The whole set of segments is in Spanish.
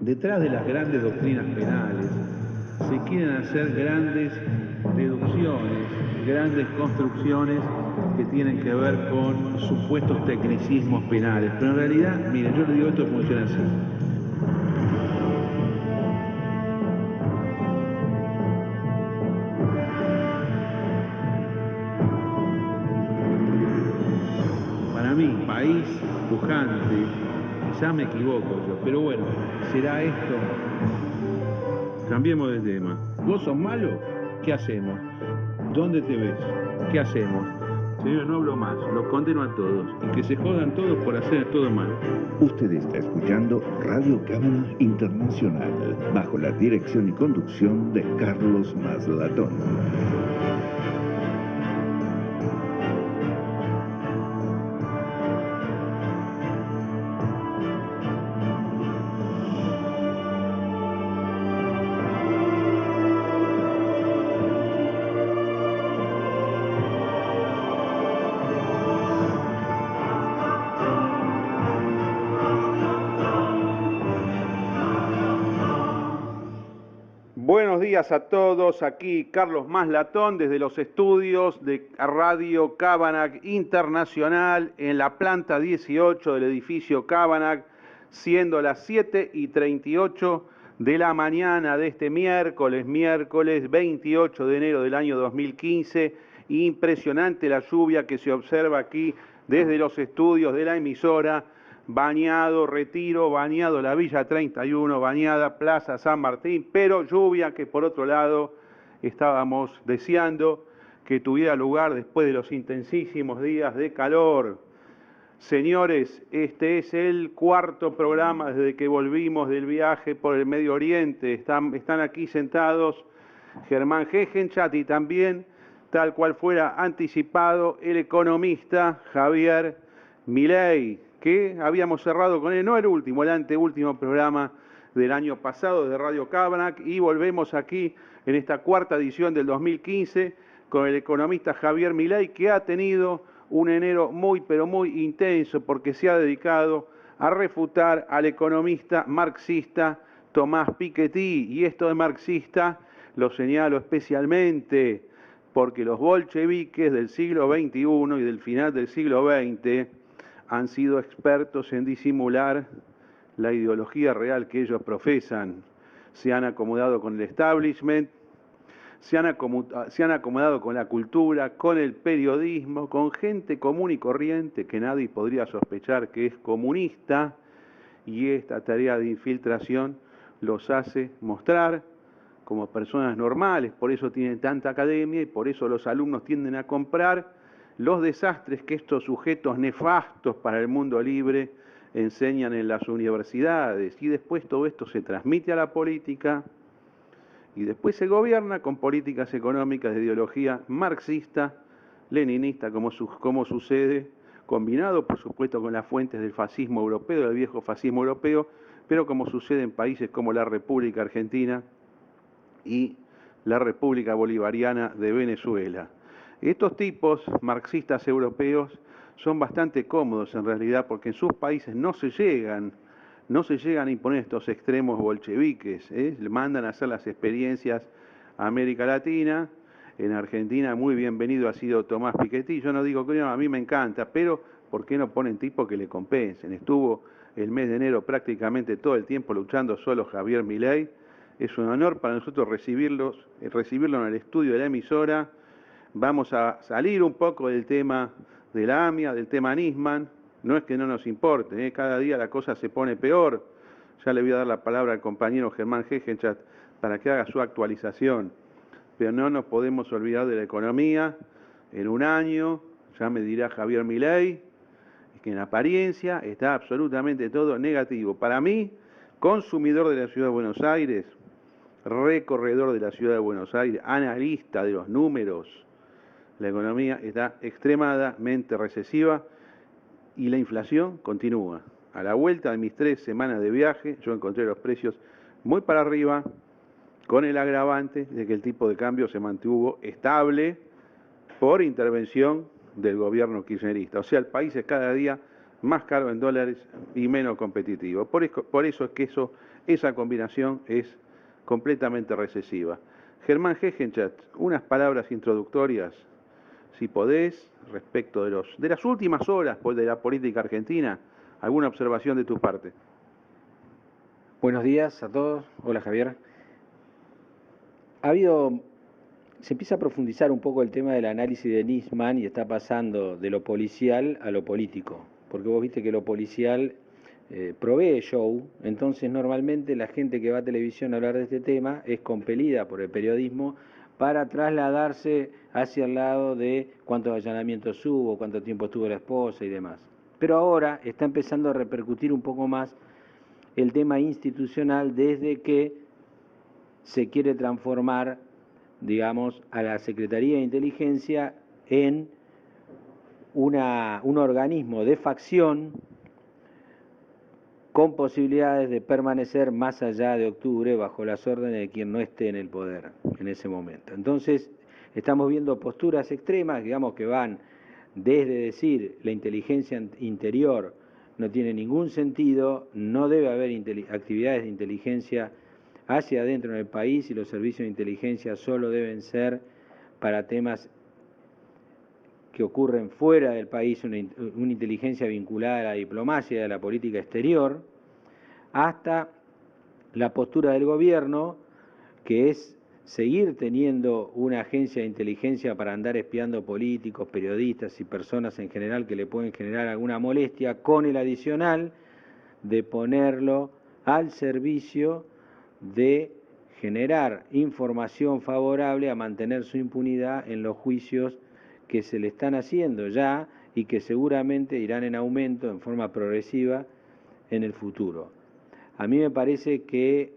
Detrás de las grandes doctrinas penales se quieren hacer grandes deducciones, grandes construcciones que tienen que ver con supuestos tecnicismos penales. Pero en realidad, miren, yo le digo, esto funciona así. Para mí, país pujante, quizá me equivoco yo, pero bueno, ¿será esto? Cambiemos de tema. ¿Vos sos malo? ¿Qué hacemos? ¿Dónde te ves? ¿Qué hacemos? Señor, no hablo más, los condeno a todos y que se jodan todos por hacer todo mal. Usted está escuchando Radio Cámara Internacional, bajo la dirección y conducción de Carlos Maslatón. Buenos días a todos, aquí Carlos Maslatón desde los estudios de Radio Cabanac Internacional en la planta 18 del edificio Cabanac, siendo las 7:38 de la mañana de este miércoles 28 de enero del año 2015. Impresionante la lluvia que se observa aquí desde los estudios de la emisora. Bañado Retiro, bañado la Villa 31, bañada Plaza San Martín, pero lluvia que por otro lado estábamos deseando que tuviera lugar después de los intensísimos días de calor. Señores, este es el cuarto programa desde que volvimos del viaje por el Medio Oriente. Están aquí sentados Germán Gegenchat y también, tal cual fuera anticipado, el economista Javier Milei, que habíamos cerrado con él, no el último, el anteúltimo programa del año pasado de Radio Cabanac, y volvemos aquí en esta cuarta edición del 2015 con el economista Javier Milei, que ha tenido un enero muy pero muy intenso porque se ha dedicado a refutar al economista marxista Tomás Piketty. Y esto de marxista lo señalo especialmente porque los bolcheviques del siglo XXI y del final del siglo XX han sido expertos en disimular la ideología real que ellos profesan. Se han acomodado con el establishment, se han acomodado con la cultura, con el periodismo, con gente común y corriente que nadie podría sospechar que es comunista, y esta tarea de infiltración los hace mostrar como personas normales. Por eso tienen tanta academia y por eso los alumnos tienden a comprar los desastres que estos sujetos nefastos para el mundo libre enseñan en las universidades. Y después todo esto se transmite a la política y después se gobierna con políticas económicas de ideología marxista, leninista, como sucede, combinado por supuesto con las fuentes del fascismo europeo, del viejo fascismo europeo, pero como sucede en países como la República Argentina y la República Bolivariana de Venezuela. Estos tipos marxistas europeos son bastante cómodos en realidad porque en sus países no se llegan a imponer estos extremos bolcheviques, le mandan a hacer las experiencias a América Latina. En Argentina muy bienvenido ha sido Tomás Piketty. Yo no digo que no, a mí me encanta, pero ¿por qué no ponen tipos que le compensen? Estuvo el mes de enero prácticamente todo el tiempo luchando solo Javier Milei. Es un honor para nosotros recibirlo en el estudio de la emisora. Vamos a salir un poco del tema de la AMIA, del tema Nisman. No es que no nos importe, cada día la cosa se pone peor. Ya le voy a dar la palabra al compañero Germán Gegenchat para que haga su actualización. Pero no nos podemos olvidar de la economía. En un año, ya me dirá Javier Milei, que en apariencia está absolutamente todo negativo. Para mí, consumidor de la Ciudad de Buenos Aires, recorredor de la Ciudad de Buenos Aires, analista de los números, la economía está extremadamente recesiva y la inflación continúa. A la vuelta de mis 3 semanas de viaje, yo encontré los precios muy para arriba, con el agravante de que el tipo de cambio se mantuvo estable por intervención del gobierno kirchnerista. O sea, el país es cada día más caro en dólares y menos competitivo. Por eso es que esa combinación es completamente recesiva. Germán Hegenchat, unas palabras introductorias, si podés, respecto de las últimas horas de la política argentina, alguna observación de tu parte. Buenos días a todos. Hola, Javier. Se empieza a profundizar un poco el tema del análisis de Nisman y está pasando de lo policial a lo político, porque vos viste que lo policial provee show, entonces normalmente la gente que va a televisión a hablar de este tema es compelida por el periodismo para trasladarse hacia el lado de cuántos allanamientos hubo, cuánto tiempo estuvo la esposa y demás. Pero ahora está empezando a repercutir un poco más el tema institucional desde que se quiere transformar, digamos, a la Secretaría de Inteligencia en un organismo de facción con posibilidades de permanecer más allá de octubre bajo las órdenes de quien no esté en el poder en ese momento. Entonces, estamos viendo posturas extremas, digamos, que van desde decir la inteligencia interior no tiene ningún sentido, no debe haber actividades de inteligencia hacia adentro en el país y los servicios de inteligencia solo deben ser para temas que ocurren fuera del país, una inteligencia vinculada a la diplomacia y a la política exterior, hasta la postura del gobierno, que es seguir teniendo una agencia de inteligencia para andar espiando políticos, periodistas y personas en general que le pueden generar alguna molestia, con el adicional de ponerlo al servicio de generar información favorable a mantener su impunidad en los juicios que se le están haciendo ya y que seguramente irán en aumento en forma progresiva en el futuro. A mí me parece que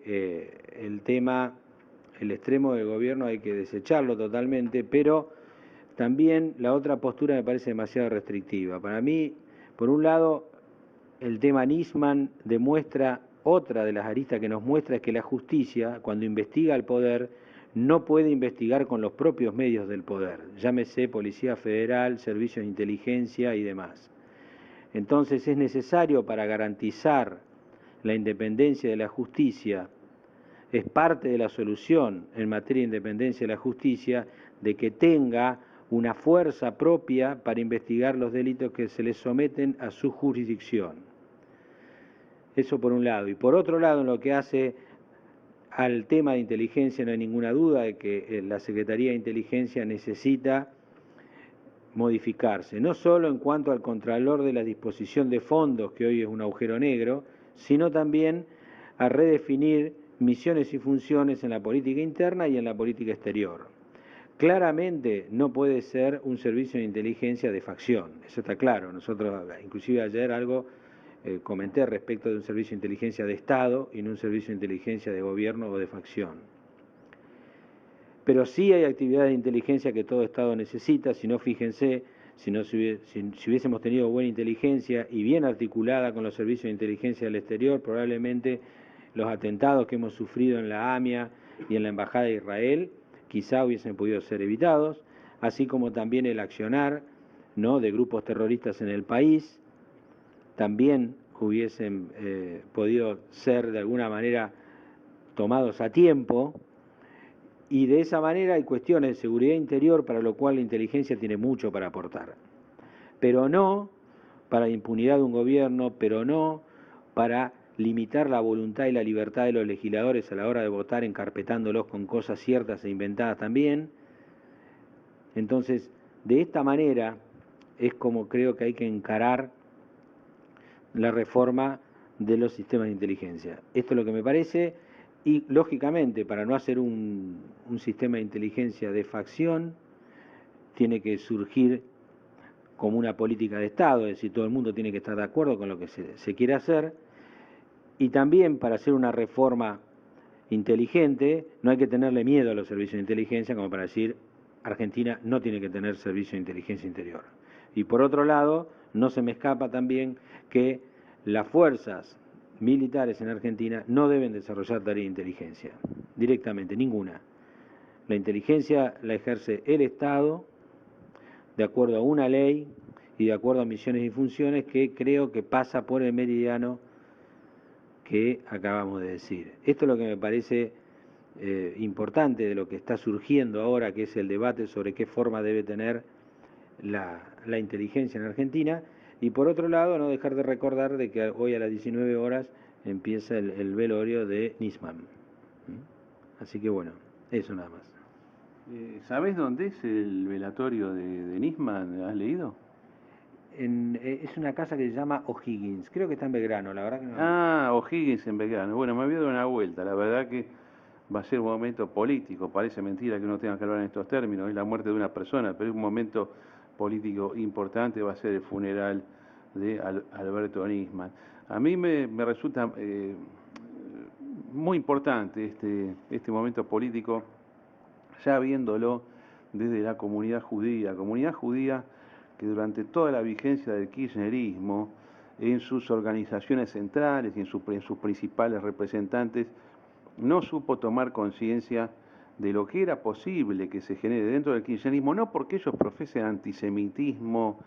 el extremo del gobierno hay que desecharlo totalmente, pero también la otra postura me parece demasiado restrictiva. Para mí, por un lado, el tema Nisman demuestra, otra de las aristas que nos muestra es que la justicia, cuando investiga al poder, no puede investigar con los propios medios del poder, llámese Policía Federal, Servicios de Inteligencia y demás. Entonces es necesario, para garantizar la independencia de la justicia, es parte de la solución en materia de independencia de la justicia, de que tenga una fuerza propia para investigar los delitos que se les someten a su jurisdicción. Eso por un lado. Y por otro lado, en lo que hace al tema de inteligencia, no hay ninguna duda de que la Secretaría de Inteligencia necesita modificarse, no solo en cuanto al contralor de la disposición de fondos, que hoy es un agujero negro, sino también a redefinir misiones y funciones en la política interna y en la política exterior. Claramente no puede ser un servicio de inteligencia de facción, eso está claro. Nosotros, inclusive ayer comenté respecto de un servicio de inteligencia de Estado y no un servicio de inteligencia de gobierno o de facción. Pero sí hay actividades de inteligencia que todo Estado necesita, si no, fíjense, si hubiésemos tenido buena inteligencia y bien articulada con los servicios de inteligencia del exterior, probablemente los atentados que hemos sufrido en la AMIA y en la Embajada de Israel quizá hubiesen podido ser evitados, así como también el accionar, ¿no?, de grupos terroristas en el país, también hubiesen podido ser de alguna manera tomados a tiempo. Y de esa manera hay cuestiones de seguridad interior para lo cual la inteligencia tiene mucho para aportar, pero no para la impunidad de un gobierno, pero no para limitar la voluntad y la libertad de los legisladores a la hora de votar, encarpetándolos con cosas ciertas e inventadas también. Entonces, de esta manera es como creo que hay que encarar la reforma de los sistemas de inteligencia. Esto es lo que me parece. Y, lógicamente, para no hacer un sistema de inteligencia de facción, tiene que surgir como una política de Estado, es decir, todo el mundo tiene que estar de acuerdo con lo que se quiere hacer. Y también, para hacer una reforma inteligente, no hay que tenerle miedo a los servicios de inteligencia, como para decir, Argentina no tiene que tener servicio de inteligencia interior. Y por otro lado, no se me escapa también que las fuerzas militares en Argentina no deben desarrollar tareas de inteligencia, directamente, ninguna. La inteligencia la ejerce el Estado de acuerdo a una ley y de acuerdo a misiones y funciones, que creo que pasa por el meridiano que acabamos de decir. Esto es lo que me parece importante de lo que está surgiendo ahora, que es el debate sobre qué forma debe tener la inteligencia en Argentina, y por otro lado no dejar de recordar de que hoy a las 19 horas empieza el velorio de Nisman. Así que bueno, eso nada más. ¿Sabés dónde es el velatorio de Nisman? ¿Has leído? Es una casa que se llama O'Higgins, creo que está en Belgrano, la verdad que no. Ah, O'Higgins en Belgrano. Bueno, me voy a dar una vuelta, la verdad que va a ser un momento político, parece mentira que uno tenga que hablar en estos términos, es la muerte de una persona, pero es un momento político importante, va a ser el funeral de Alberto Nisman. A mí me resulta muy importante este momento político, ya viéndolo desde la comunidad judía que durante toda la vigencia del kirchnerismo, en sus organizaciones centrales y en sus principales representantes, no supo tomar conciencia de lo que era posible que se genere dentro del kirchnerismo, no porque ellos profesen antisemitismo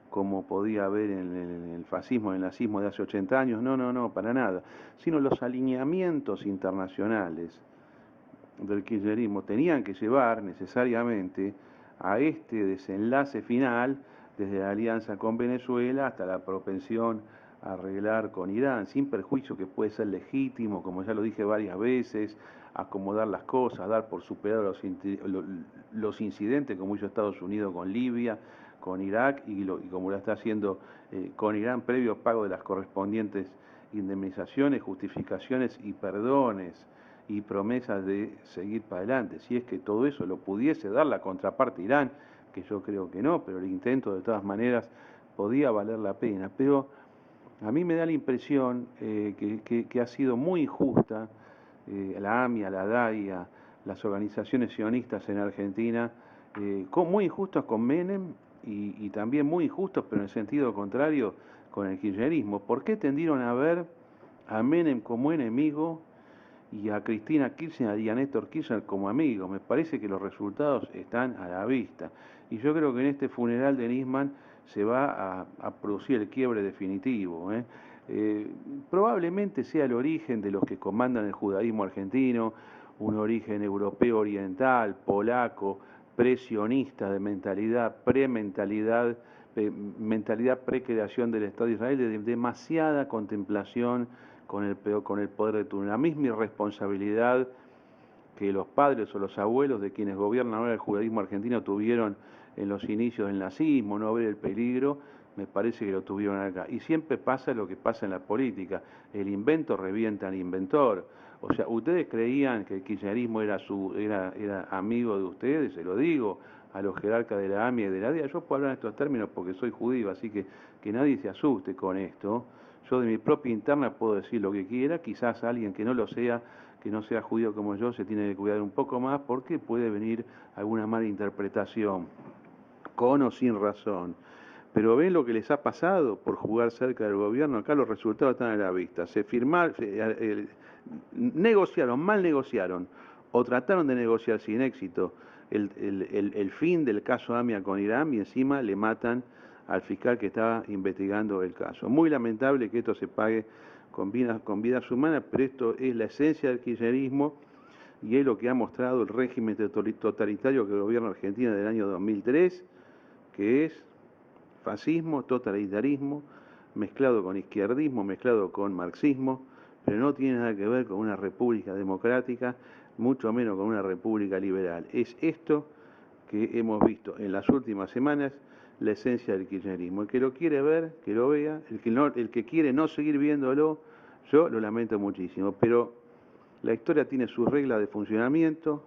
como podía haber en el fascismo, en el nazismo de hace 80 años, no, para nada, sino los alineamientos internacionales del kirchnerismo tenían que llevar necesariamente a este desenlace final, desde la alianza con Venezuela hasta la propensión a arreglar con Irán, sin perjuicio que puede ser legítimo, como ya lo dije varias veces, acomodar las cosas, dar por superados los incidentes, como hizo Estados Unidos con Libia, con Irak y como lo está haciendo con Irán, previo pago de las correspondientes indemnizaciones, justificaciones y perdones y promesas de seguir para adelante. Si es que todo eso lo pudiese dar la contraparte Irán, que yo creo que no, pero el intento de todas maneras podía valer la pena. Pero a mí me da la impresión que ha sido muy injusta la AMIA, la DAIA, las organizaciones sionistas en Argentina, muy injustas con Menem y también muy injustos, pero en el sentido contrario, con el kirchnerismo. ¿Por qué tendieron a ver a Menem como enemigo y a Cristina Kirchner y a Néstor Kirchner como amigos? Me parece que los resultados están a la vista. Y yo creo que en este funeral de Nisman se va a producir el quiebre definitivo. Probablemente sea el origen de los que comandan el judaísmo argentino, un origen europeo oriental, polaco, presionista de mentalidad, mentalidad precreación del Estado de Israel, de demasiada contemplación con el poder de turno, la misma irresponsabilidad que los padres o los abuelos de quienes gobiernan ahora el judaísmo argentino tuvieron en los inicios del nazismo, no ver el peligro, me parece que lo tuvieron acá. Y siempre pasa lo que pasa en la política, el invento revienta al inventor. O sea, ustedes creían que el kirchnerismo era amigo de ustedes, se lo digo, a los jerarcas de la AMIA y de la DIA. Yo puedo hablar en estos términos porque soy judío, así que nadie se asuste con esto. Yo de mi propia interna puedo decir lo que quiera, quizás alguien que no lo sea, que no sea judío como yo, se tiene que cuidar un poco más porque puede venir alguna mala interpretación, con o sin razón. Pero ven lo que les ha pasado por jugar cerca del gobierno, acá los resultados están a la vista. Se firmaron, mal negociaron, o trataron de negociar sin éxito el fin del caso AMIA con Irán y encima le matan al fiscal que estaba investigando el caso. Muy lamentable que esto se pague con vidas humanas, pero esto es la esencia del kirchnerismo y es lo que ha mostrado el régimen totalitario que gobierna Argentina del año 2003, que es fascismo, totalitarismo, mezclado con izquierdismo, mezclado con marxismo, pero no tiene nada que ver con una república democrática, mucho menos con una república liberal. Es esto que hemos visto en las últimas semanas, la esencia del kirchnerismo. El que lo quiere ver, que lo vea, el que quiere no seguir viéndolo, yo lo lamento muchísimo, pero la historia tiene sus reglas de funcionamiento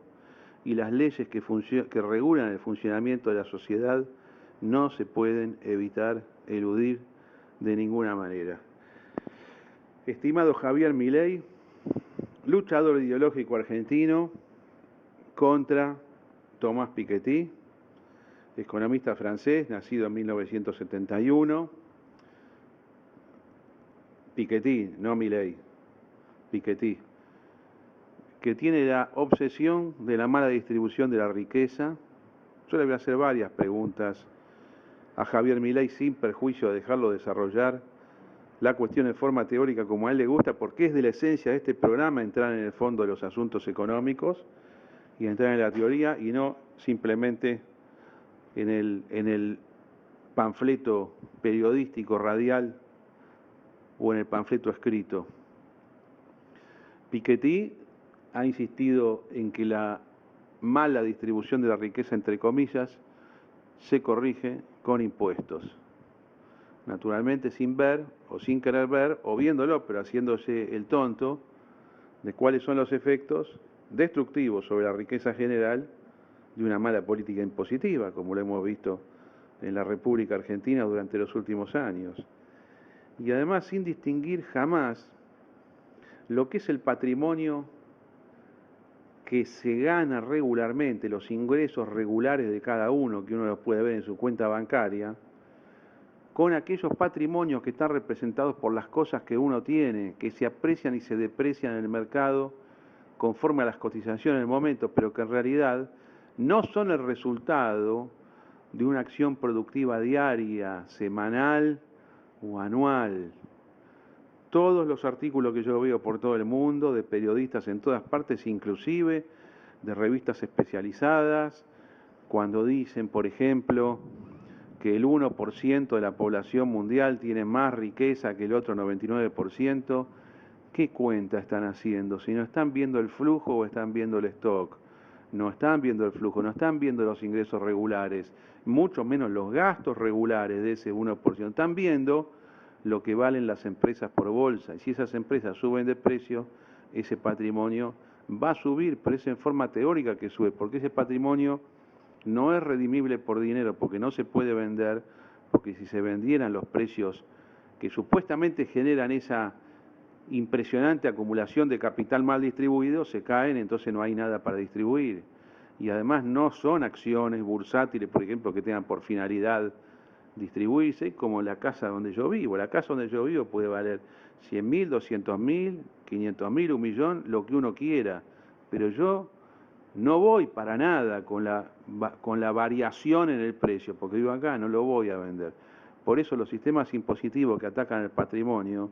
y las leyes que regulan el funcionamiento de la sociedad no se pueden evitar, eludir de ninguna manera. Estimado Javier Milei, luchador ideológico argentino contra Tomás Piketty, economista francés, nacido en 1971. Piketty, no Milei, Piketty, que tiene la obsesión de la mala distribución de la riqueza. Yo le voy a hacer varias preguntas a Javier Milei sin perjuicio de dejarlo desarrollar la cuestión en forma teórica como a él le gusta, porque es de la esencia de este programa entrar en el fondo de los asuntos económicos y entrar en la teoría y no simplemente en el panfleto periodístico radial o en el panfleto escrito. Piketty ha insistido en que la mala distribución de la riqueza, entre comillas, se corrige con impuestos. Naturalmente sin ver o sin querer ver o viéndolo, pero haciéndose el tonto de cuáles son los efectos destructivos sobre la riqueza general de una mala política impositiva, como lo hemos visto en la República Argentina durante los últimos años. Y además sin distinguir jamás lo que es el patrimonio que se gana regularmente, los ingresos regulares de cada uno, que uno los puede ver en su cuenta bancaria, con aquellos patrimonios que están representados por las cosas que uno tiene, que se aprecian y se deprecian en el mercado conforme a las cotizaciones del momento, pero que en realidad no son el resultado de una acción productiva diaria, semanal o anual. Todos los artículos que yo veo por todo el mundo, de periodistas en todas partes, inclusive de revistas especializadas, cuando dicen, por ejemplo, que el 1% de la población mundial tiene más riqueza que el otro 99%, ¿qué cuenta están haciendo? Si no están viendo el flujo o están viendo el stock. No están viendo el flujo, no están viendo los ingresos regulares, mucho menos los gastos regulares de ese 1%. Están viendo lo que valen las empresas por bolsa. Y si esas empresas suben de precio, ese patrimonio va a subir, pero es en forma teórica que sube, porque ese patrimonio no es redimible por dinero, porque no se puede vender, porque si se vendieran los precios que supuestamente generan esa impresionante acumulación de capital mal distribuido, se caen, entonces no hay nada para distribuir. Y además no son acciones bursátiles, por ejemplo, que tengan por finalidad distribuirse, como la casa donde yo vivo. La casa donde yo vivo puede valer 100.000, 200.000, 500.000, 1.000.000, lo que uno quiera, pero yo no voy para nada con la variación en el precio, porque vivo acá, no lo voy a vender. Por eso los sistemas impositivos que atacan el patrimonio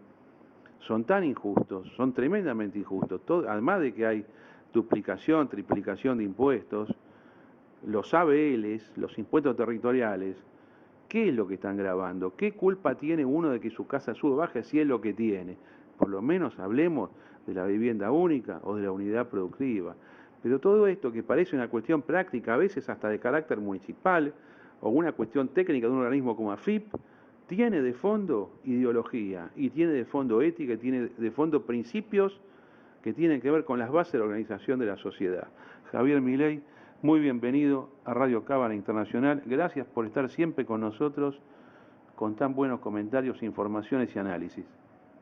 son tan injustos, son tremendamente injustos. Además de que hay duplicación, triplicación de impuestos, los ABLs, los impuestos territoriales, ¿qué es lo que están grabando? ¿Qué culpa tiene uno de que su casa sube o baje si es lo que tiene? Por lo menos hablemos de la vivienda única o de la unidad productiva. Pero todo esto que parece una cuestión práctica, a veces hasta de carácter municipal, o una cuestión técnica de un organismo como AFIP, tiene de fondo ideología, y tiene de fondo ética, y tiene de fondo principios que tienen que ver con las bases de la organización de la sociedad. Javier Milei, muy bienvenido a Radio Cábana Internacional. Gracias por estar siempre con nosotros, con tan buenos comentarios, informaciones y análisis.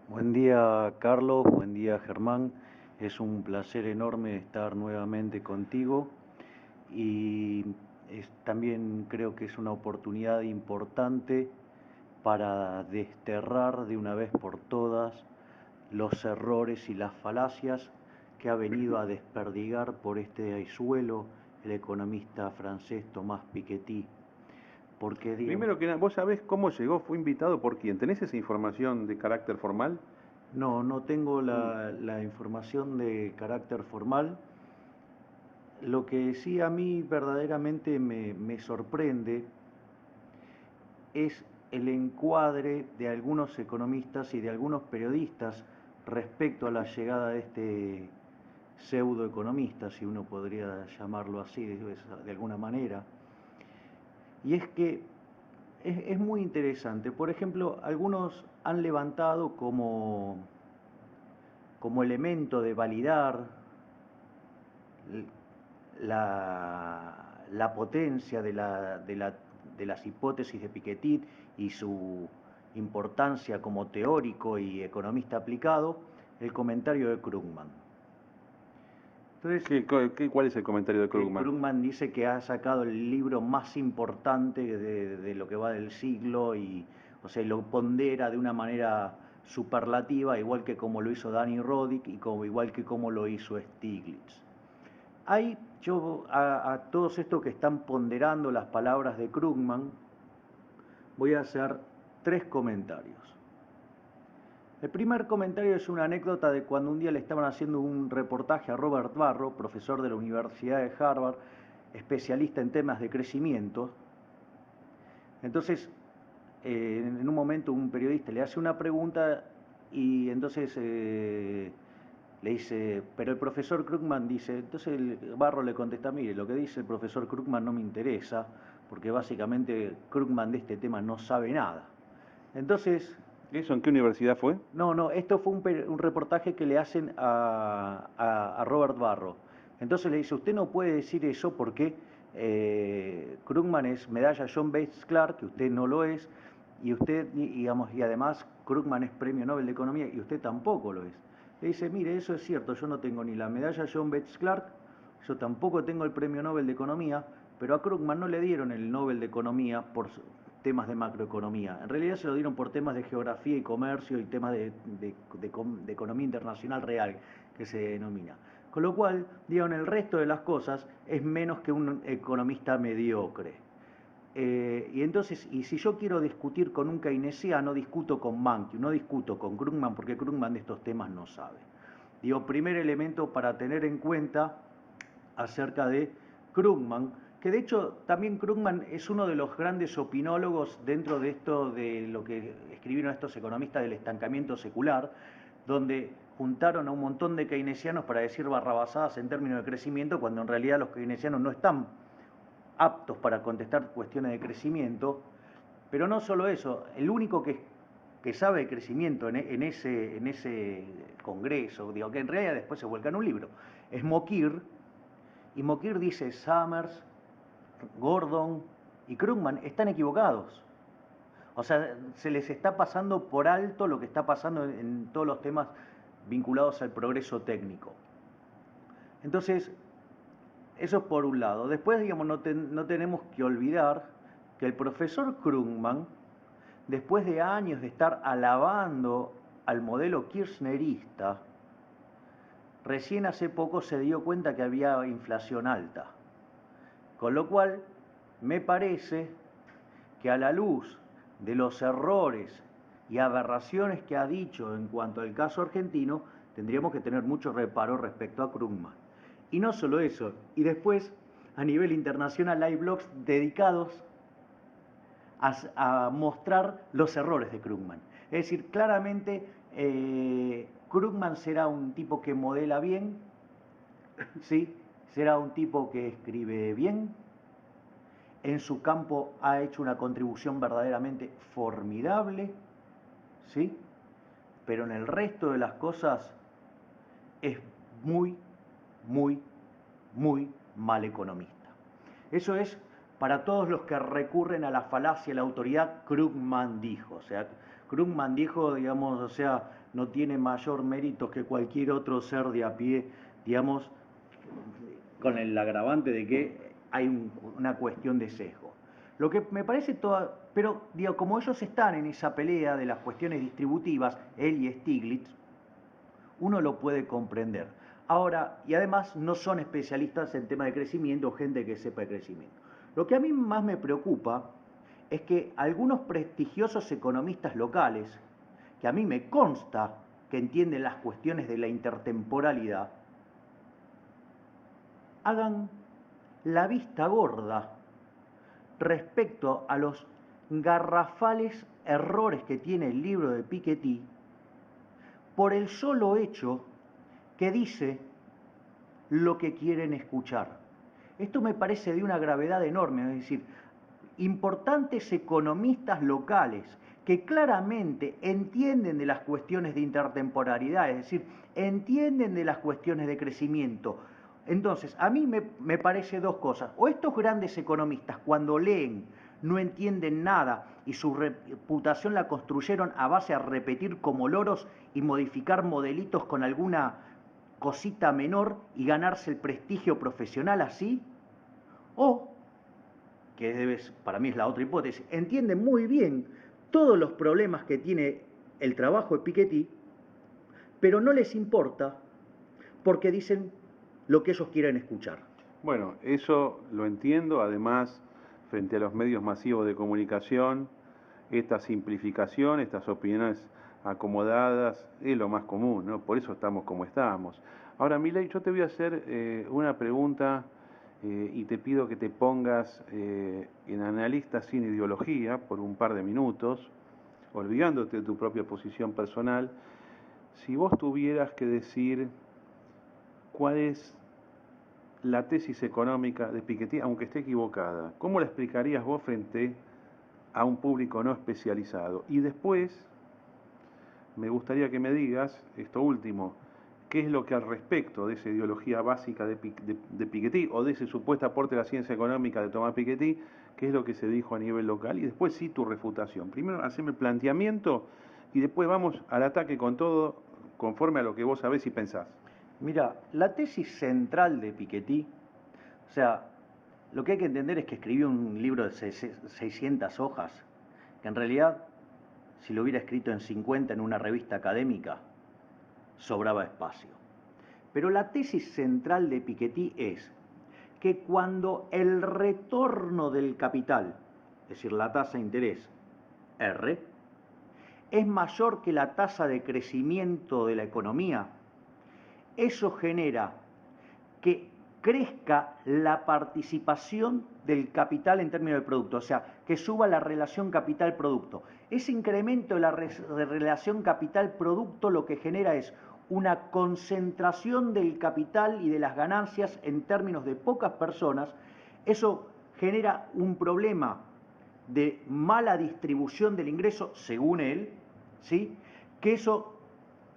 Buen día, Carlos. Buen día, Germán. Es un placer enorme estar nuevamente contigo y también creo que es una oportunidad importante para desterrar de una vez por todas los errores y las falacias que ha venido a desperdigar por este suelo el economista francés Thomas Piketty. Porque, primero que nada, ¿vos sabés cómo llegó? ¿Fue invitado por quién? ¿Tenés esa información de carácter formal? No tengo la información de carácter formal. Lo que sí a mí verdaderamente me sorprende es el encuadre de algunos economistas y de algunos periodistas respecto a la llegada de este pseudoeconomista, si uno podría llamarlo así de alguna manera. Y es que es muy interesante. Por ejemplo, algunos han levantado como elemento de validar la potencia de las hipótesis de Piketty y su importancia como teórico y economista aplicado, el comentario de Krugman. Entonces, ¿cuál es el comentario de Krugman? Krugman dice que ha sacado el libro más importante de lo que va del siglo y, o sea, lo pondera de una manera superlativa, igual que como lo hizo Danny Roddick y igual que como lo hizo Stiglitz. A todos estos que están ponderando las palabras de Krugman, voy a hacer 3 comentarios. El primer comentario es una anécdota de cuando un día le estaban haciendo un reportaje a Robert Barro, profesor de la Universidad de Harvard, especialista en temas de crecimiento. Entonces, en un momento un periodista le hace una pregunta y entonces le dice, pero el profesor Krugman dice, entonces el Barro le contesta, mire, lo que dice el profesor Krugman no me interesa, porque básicamente Krugman de este tema no sabe nada. Entonces... ¿Eso en qué universidad fue? No, esto fue un reportaje que le hacen a Robert Barro. Entonces le dice, usted no puede decir eso porque Krugman es medalla John Bates Clark, que usted no lo es, y usted, digamos, y además Krugman es premio Nobel de Economía y usted tampoco lo es. Le dice, mire, eso es cierto, yo no tengo ni la medalla John Bates Clark, yo tampoco tengo el premio Nobel de Economía, pero a Krugman no le dieron el Nobel de Economía por temas de macroeconomía. En realidad se lo dieron por temas de geografía y comercio y temas de economía internacional real, que se denomina. Con lo cual, digamos, el resto de las cosas es menos que un economista mediocre. Y entonces, y si yo quiero discutir con un keynesiano, discuto con Mankiw, no discuto con Krugman, porque Krugman de estos temas no sabe. Digo, primer elemento para tener en cuenta acerca de Krugman, que de hecho también Krugman es uno de los grandes opinólogos dentro de esto de lo que escribieron estos economistas del estancamiento secular, donde juntaron a un montón de keynesianos para decir barrabasadas en términos de crecimiento, cuando en realidad los keynesianos no están aptos para contestar cuestiones de crecimiento. Pero no solo eso, el único que sabe de crecimiento en ese congreso, digo, que en realidad después se vuelca en un libro, es Mokyr, y Mokyr dice Summers, Gordon y Krugman están equivocados. O sea, se les está pasando por alto lo que está pasando en todos los temas vinculados al progreso técnico. Entonces, eso es por un lado. Después, digamos, no tenemos que olvidar que el profesor Krugman, después de años de estar alabando al modelo kirchnerista, recién hace poco se dio cuenta que había inflación alta. Con lo cual, me parece que a la luz de los errores y aberraciones que ha dicho en cuanto al caso argentino, tendríamos que tener mucho reparo respecto a Krugman. Y no solo eso, y después, a nivel internacional, hay blogs dedicados a mostrar los errores de Krugman. Es decir, claramente Krugman será un tipo que modela bien, ¿sí? Será un tipo que escribe bien, en su campo ha hecho una contribución verdaderamente formidable, ¿sí? Pero en el resto de las cosas es muy mal economista. Eso es para todos los que recurren a la falacia, la autoridad, Krugman dijo. O sea, Krugman dijo, digamos, o sea, no tiene mayor mérito que cualquier otro ser de a pie, digamos, con el agravante de que hay una cuestión de sesgo. Lo que me parece todo, pero digo, como ellos están en esa pelea de las cuestiones distributivas, él y Stiglitz, uno lo puede comprender. Ahora, y además no son especialistas en tema de crecimiento o gente que sepa de crecimiento. Lo que a mí más me preocupa es que algunos prestigiosos economistas locales, que a mí me consta que entienden las cuestiones de la intertemporalidad, hagan la vista gorda respecto a los garrafales errores que tiene el libro de Piketty por el solo hecho que dice lo que quieren escuchar. Esto me parece de una gravedad enorme, es decir, importantes economistas locales que claramente entienden de las cuestiones de intertemporalidad, es decir, entienden de las cuestiones de crecimiento. Entonces, a mí me parece dos cosas. O estos grandes economistas, cuando leen, no entienden nada y su reputación la construyeron a base de repetir como loros y modificar modelitos con alguna cosita menor y ganarse el prestigio profesional así, o, que para mí es la otra hipótesis, entienden muy bien todos los problemas que tiene el trabajo de Piketty, pero no les importa porque dicen lo que ellos quieren escuchar. Bueno, eso lo entiendo, además, frente a los medios masivos de comunicación, esta simplificación, estas opiniones acomodadas, es lo más común, ¿no? Por eso estamos como estamos. Ahora, Milei, yo te voy a hacer una pregunta y te pido que te pongas en analista sin ideología por un par de minutos, olvidándote de tu propia posición personal. Si vos tuvieras que decir cuál es la tesis económica de Piketty, aunque esté equivocada, ¿cómo la explicarías vos frente a un público no especializado? Y después, me gustaría que me digas, esto último, qué es lo que al respecto de esa ideología básica de Piketty, o de ese supuesto aporte a la ciencia económica de Tomás Piketty, qué es lo que se dijo a nivel local, y después sí tu refutación. Primero haceme el planteamiento, y después vamos al ataque con todo, conforme a lo que vos sabés y pensás. Mira, la tesis central de Piketty, o sea, lo que hay que entender es que escribió un libro de 600 hojas, que en realidad, si lo hubiera escrito en 50 en una revista académica, sobraba espacio. Pero la tesis central de Piketty es que cuando el retorno del capital, es decir, la tasa de interés, R, es mayor que la tasa de crecimiento de la economía, eso genera que crezca la participación del capital en términos del producto, o sea, que suba la relación capital-producto. Ese incremento de la relación capital-producto lo que genera es una concentración del capital y de las ganancias en términos de pocas personas. Eso genera un problema de mala distribución del ingreso, según él, ¿sí? Que eso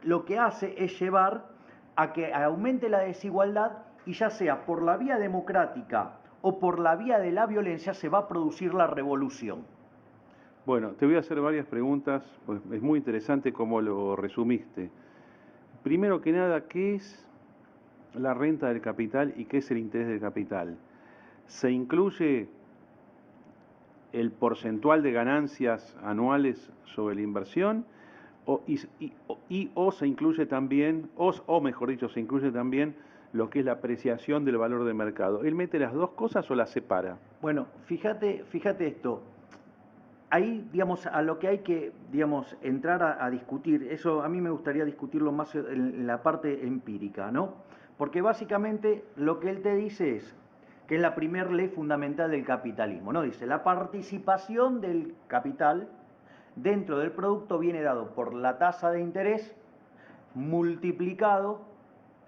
lo que hace es llevar a que aumente la desigualdad y ya sea por la vía democrática o por la vía de la violencia se va a producir la revolución. Bueno, te voy a hacer varias preguntas, pues es muy interesante cómo lo resumiste. Primero que nada, ¿qué es la renta del capital y qué es el interés del capital? ¿Se incluye el porcentual de ganancias anuales sobre la inversión o se incluye también, o mejor dicho, se incluye también lo que es la apreciación del valor de mercado? ¿Él mete las dos cosas o las separa? Bueno, fíjate esto. Ahí, digamos, a lo que hay que, digamos, entrar a discutir, eso a mí me gustaría discutirlo más en la parte empírica, ¿no? Porque básicamente lo que él te dice es que es la primera ley fundamental del capitalismo, ¿no? Dice, la participación del capital dentro del producto viene dado por la tasa de interés multiplicado,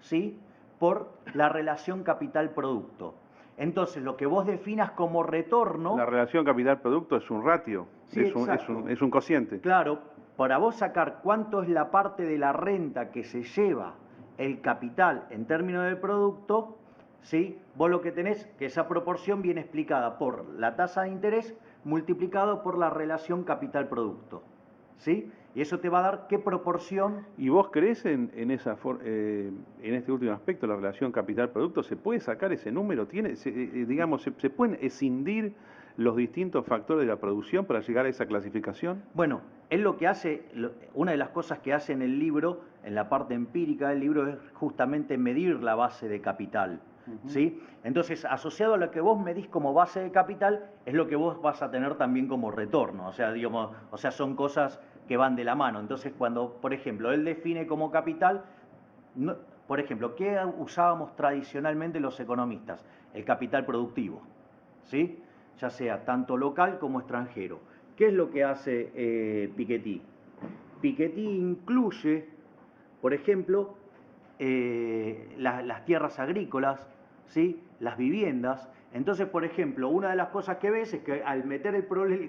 ¿sí?, por la relación capital-producto. Entonces, lo que vos definas como retorno... La relación capital-producto es un ratio, sí, es un cociente. Claro, para vos sacar cuánto es la parte de la renta que se lleva el capital en términos del producto, ¿sí?, vos lo que tenés, que esa proporción viene explicada por la tasa de interés multiplicado por la relación capital-producto, ¿sí? Y eso te va a dar qué proporción... ¿Y vos crees en este último aspecto, la relación capital-producto? ¿Se puede sacar ese número? ¿Se pueden escindir los distintos factores de la producción para llegar a esa clasificación? Bueno, él lo que hace, una de las cosas que hace en el libro, en la parte empírica del libro, es justamente medir la base de capital, ¿sí? Entonces, asociado a lo que vos medís como base de capital, es lo que vos vas a tener también como retorno, o sea, digamos, son cosas que van de la mano. Entonces, cuando, por ejemplo, él define como capital, por ejemplo, ¿qué usábamos tradicionalmente los economistas? El capital productivo, ¿sí?, ya sea tanto local como extranjero. ¿Qué es lo que hace Piketty? Piketty incluye, por ejemplo, las tierras agrícolas, ¿sí?, las viviendas. Entonces, por ejemplo, una de las cosas que ves es que al meter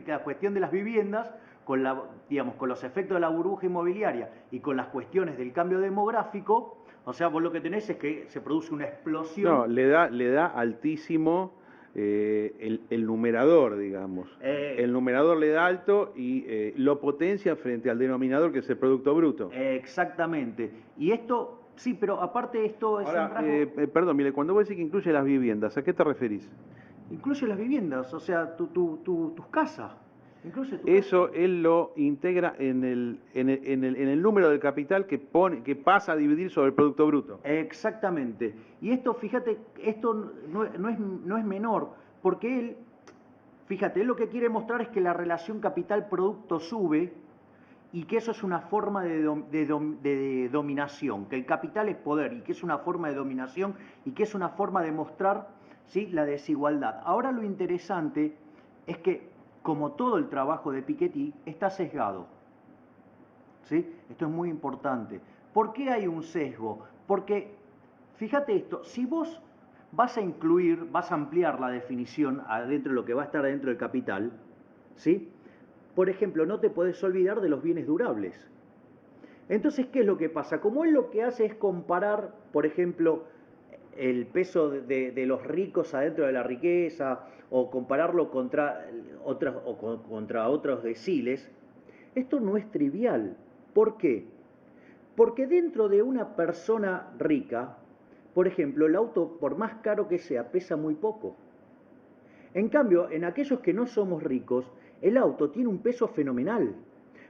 la cuestión de las viviendas, con los efectos de la burbuja inmobiliaria y con las cuestiones del cambio demográfico, o sea, vos lo que tenés es que se produce una explosión. No, le da altísimo el numerador, digamos. El numerador le da alto y lo potencia frente al denominador, que es el Producto Bruto. Exactamente. Y esto, sí, pero aparte esto es Ahora, un rasgo... perdón, mire, cuando vos decís que incluye las viviendas, ¿a qué te referís? Incluye las viviendas, o sea, tus casas. Eso él lo integra en el número del capital que pasa a dividir sobre el Producto Bruto. Exactamente. Y esto, fíjate, esto no es menor, porque él, Fíjate, él lo que quiere mostrar es que la relación capital-producto sube y que eso es una forma de dominación, que el capital es poder y que es una forma de dominación y que es una forma de mostrar, ¿sí?, la desigualdad. Ahora lo interesante es que, como todo el trabajo de Piketty, está sesgado, ¿sí? Esto es muy importante. ¿Por qué hay un sesgo? Porque, fíjate esto, si vos vas a ampliar la definición adentro de lo que va a estar dentro del capital, ¿sí? Por ejemplo, no te podés olvidar de los bienes durables. Entonces, ¿qué es lo que pasa? Como él lo que hace es comparar, por ejemplo, el peso de los ricos adentro de la riqueza, o compararlo contra otros deciles, esto no es trivial. ¿Por qué? Porque dentro de una persona rica, por ejemplo, el auto, por más caro que sea, pesa muy poco. En cambio, en aquellos que no somos ricos, el auto tiene un peso fenomenal.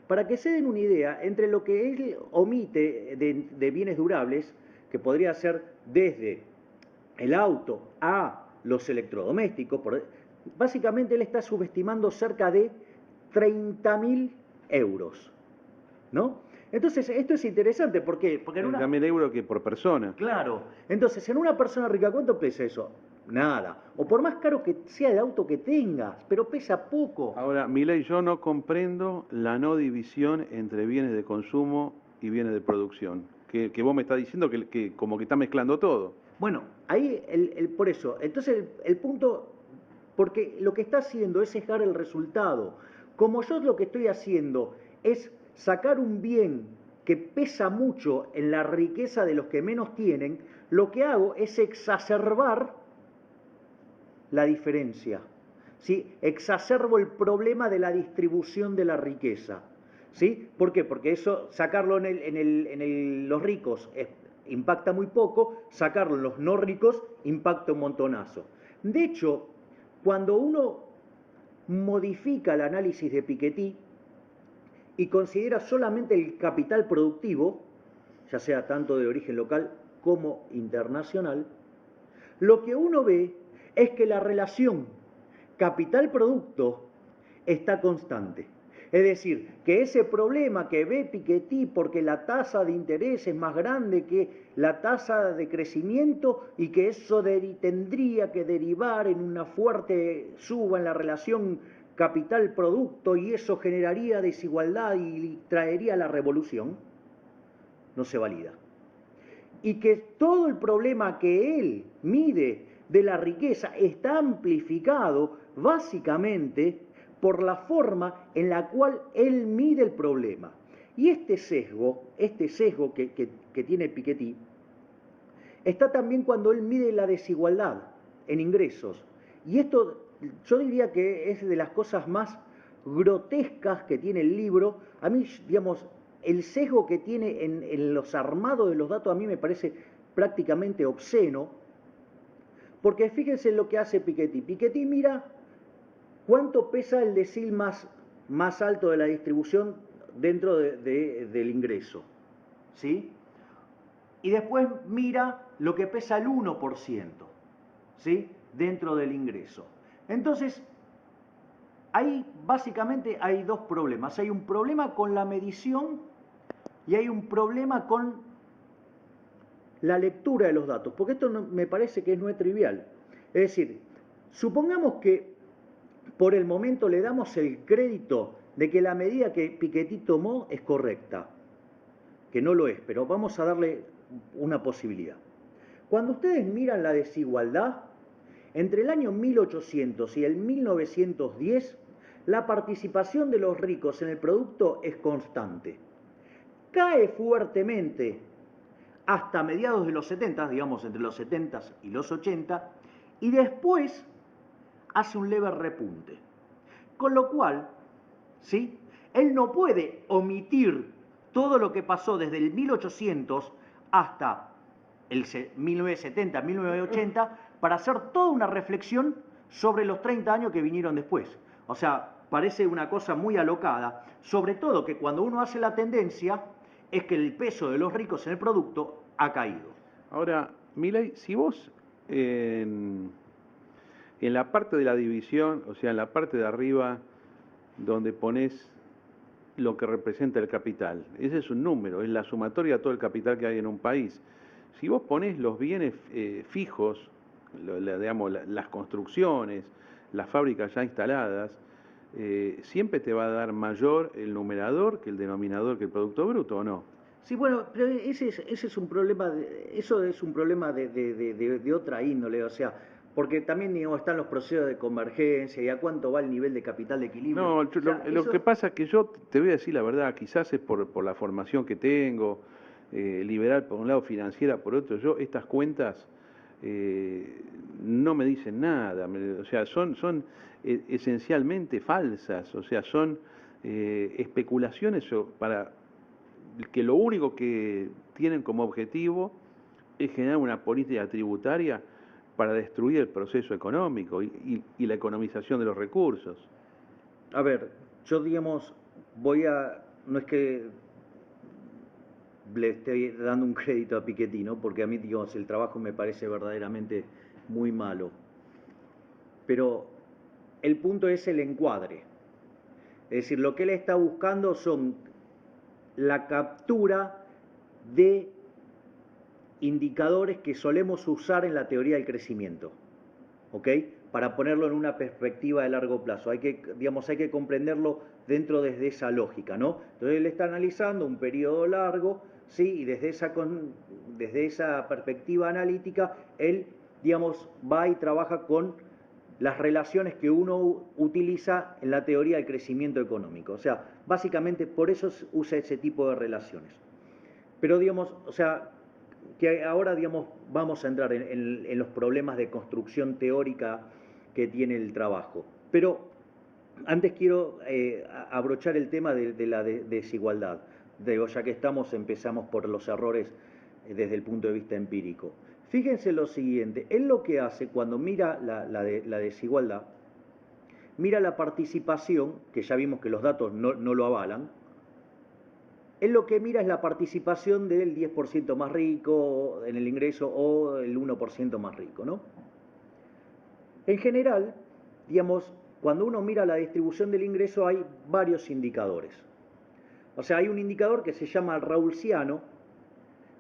Para que se den una idea, entre lo que él omite de bienes durables, que podría ser desde el auto a los electrodomésticos, básicamente él está subestimando cerca de 30.000 euros, ¿no? Entonces, esto es interesante, ¿por qué? Porque en una... 30.000 euros que por persona. Claro, entonces en una persona rica, ¿cuánto pesa eso? Nada. O por más caro que sea el auto que tengas, pero pesa poco. Ahora, Milei, yo no comprendo la no división entre bienes de consumo y bienes de producción. Que vos me estás diciendo que como que está mezclando todo. Bueno, ahí, por eso, entonces el punto, porque lo que está haciendo es sesgar el resultado. Como yo lo que estoy haciendo es sacar un bien que pesa mucho en la riqueza de los que menos tienen, lo que hago es exacerbar la diferencia, ¿sí? Exacerbo el problema de la distribución de la riqueza, ¿sí? ¿Por qué? Porque eso, sacarlo en los ricos impacta muy poco, sacarlo en los no ricos impacta un montonazo. De hecho, cuando uno modifica el análisis de Piketty y considera solamente el capital productivo, ya sea tanto de origen local como internacional, lo que uno ve es que la relación capital-producto está constante. Es decir, que ese problema que ve Piketty porque la tasa de interés es más grande que la tasa de crecimiento y que eso tendría que derivar en una fuerte suba en la relación capital-producto y eso generaría desigualdad y traería la revolución, no se valida. Y que todo el problema que él mide de la riqueza está amplificado básicamente por la forma en la cual él mide el problema. Y este sesgo que tiene Piketty, está también cuando él mide la desigualdad en ingresos. Y esto yo diría que es de las cosas más grotescas que tiene el libro. A mí, digamos, el sesgo que tiene en los armados de los datos a mí me parece prácticamente obsceno, porque fíjense en lo que hace Piketty. Piketty mira cuánto pesa el decil más alto de la distribución dentro del ingreso, ¿sí? Y después mira lo que pesa el 1%, ¿sí?, dentro del ingreso. Entonces, ahí básicamente hay dos problemas. Hay un problema con la medición y hay un problema con la lectura de los datos, porque esto me parece que no es trivial. Es decir, supongamos que por el momento le damos el crédito de que la medida que Piketty tomó es correcta, que no lo es, pero vamos a darle una posibilidad. Cuando ustedes miran la desigualdad, entre el año 1800 y el 1910, la participación de los ricos en el producto es constante. Cae fuertemente hasta mediados de los 70, digamos entre los 70 y los 80, y después hace un leve repunte. Con lo cual, ¿sí?, él no puede omitir todo lo que pasó desde el 1800 hasta el 1970, 1980, para hacer toda una reflexión sobre los 30 años que vinieron después. O sea, parece una cosa muy alocada, sobre todo que cuando uno hace la tendencia es que el peso de los ricos en el producto ha caído. Ahora, Milei, si vos en en la parte de la división, o sea, en la parte de arriba, donde pones lo que representa el capital. Ese es un número, es la sumatoria de todo el capital que hay en un país. Si vos ponés los bienes fijos, digamos, las construcciones, las fábricas ya instaladas, siempre te va a dar mayor el numerador que el denominador, que el Producto Bruto, ¿o no? Sí, bueno, pero ese es un problema, eso es un problema de otra índole, o sea, porque también, digamos, están los procesos de convergencia y a cuánto va el nivel de capital de equilibrio. No, O sea, lo que pasa es que yo te voy a decir la verdad, quizás es por la formación que tengo, liberal por un lado, financiera por otro. Yo estas cuentas no me dicen nada, o sea, son esencialmente falsas, o sea, son especulaciones para que lo único que tienen como objetivo es generar una política tributaria para destruir el proceso económico y la economización de los recursos. A ver, yo, digamos, no es que le estoy dando un crédito a Piketty, ¿no? Porque a mí, digamos, el trabajo me parece verdaderamente muy malo. Pero el punto es el encuadre. Es decir, lo que él está buscando son la captura de indicadores que solemos usar en la teoría del crecimiento, ¿ok? Para ponerlo en una perspectiva de largo plazo. Hay que comprenderlo dentro desde esa lógica, ¿no? Entonces él está analizando un periodo largo, ¿sí? Y desde esa perspectiva analítica, él, digamos, va y trabaja con las relaciones que uno utiliza en la teoría del crecimiento económico. O sea, básicamente por eso usa ese tipo de relaciones. Pero, digamos, o sea, que ahora, digamos, vamos a entrar en los problemas de construcción teórica que tiene el trabajo. Pero antes quiero abrochar el tema de la desigualdad. Ya que empezamos por los errores desde el punto de vista empírico. Fíjense lo siguiente, él lo que hace cuando mira la desigualdad, mira la participación, que ya vimos que los datos no lo avalan, él lo que mira es la participación del 10% más rico en el ingreso o el 1% más rico, ¿no? En general, digamos, cuando uno mira la distribución del ingreso hay varios indicadores. O sea, hay un indicador que se llama el Raulciano,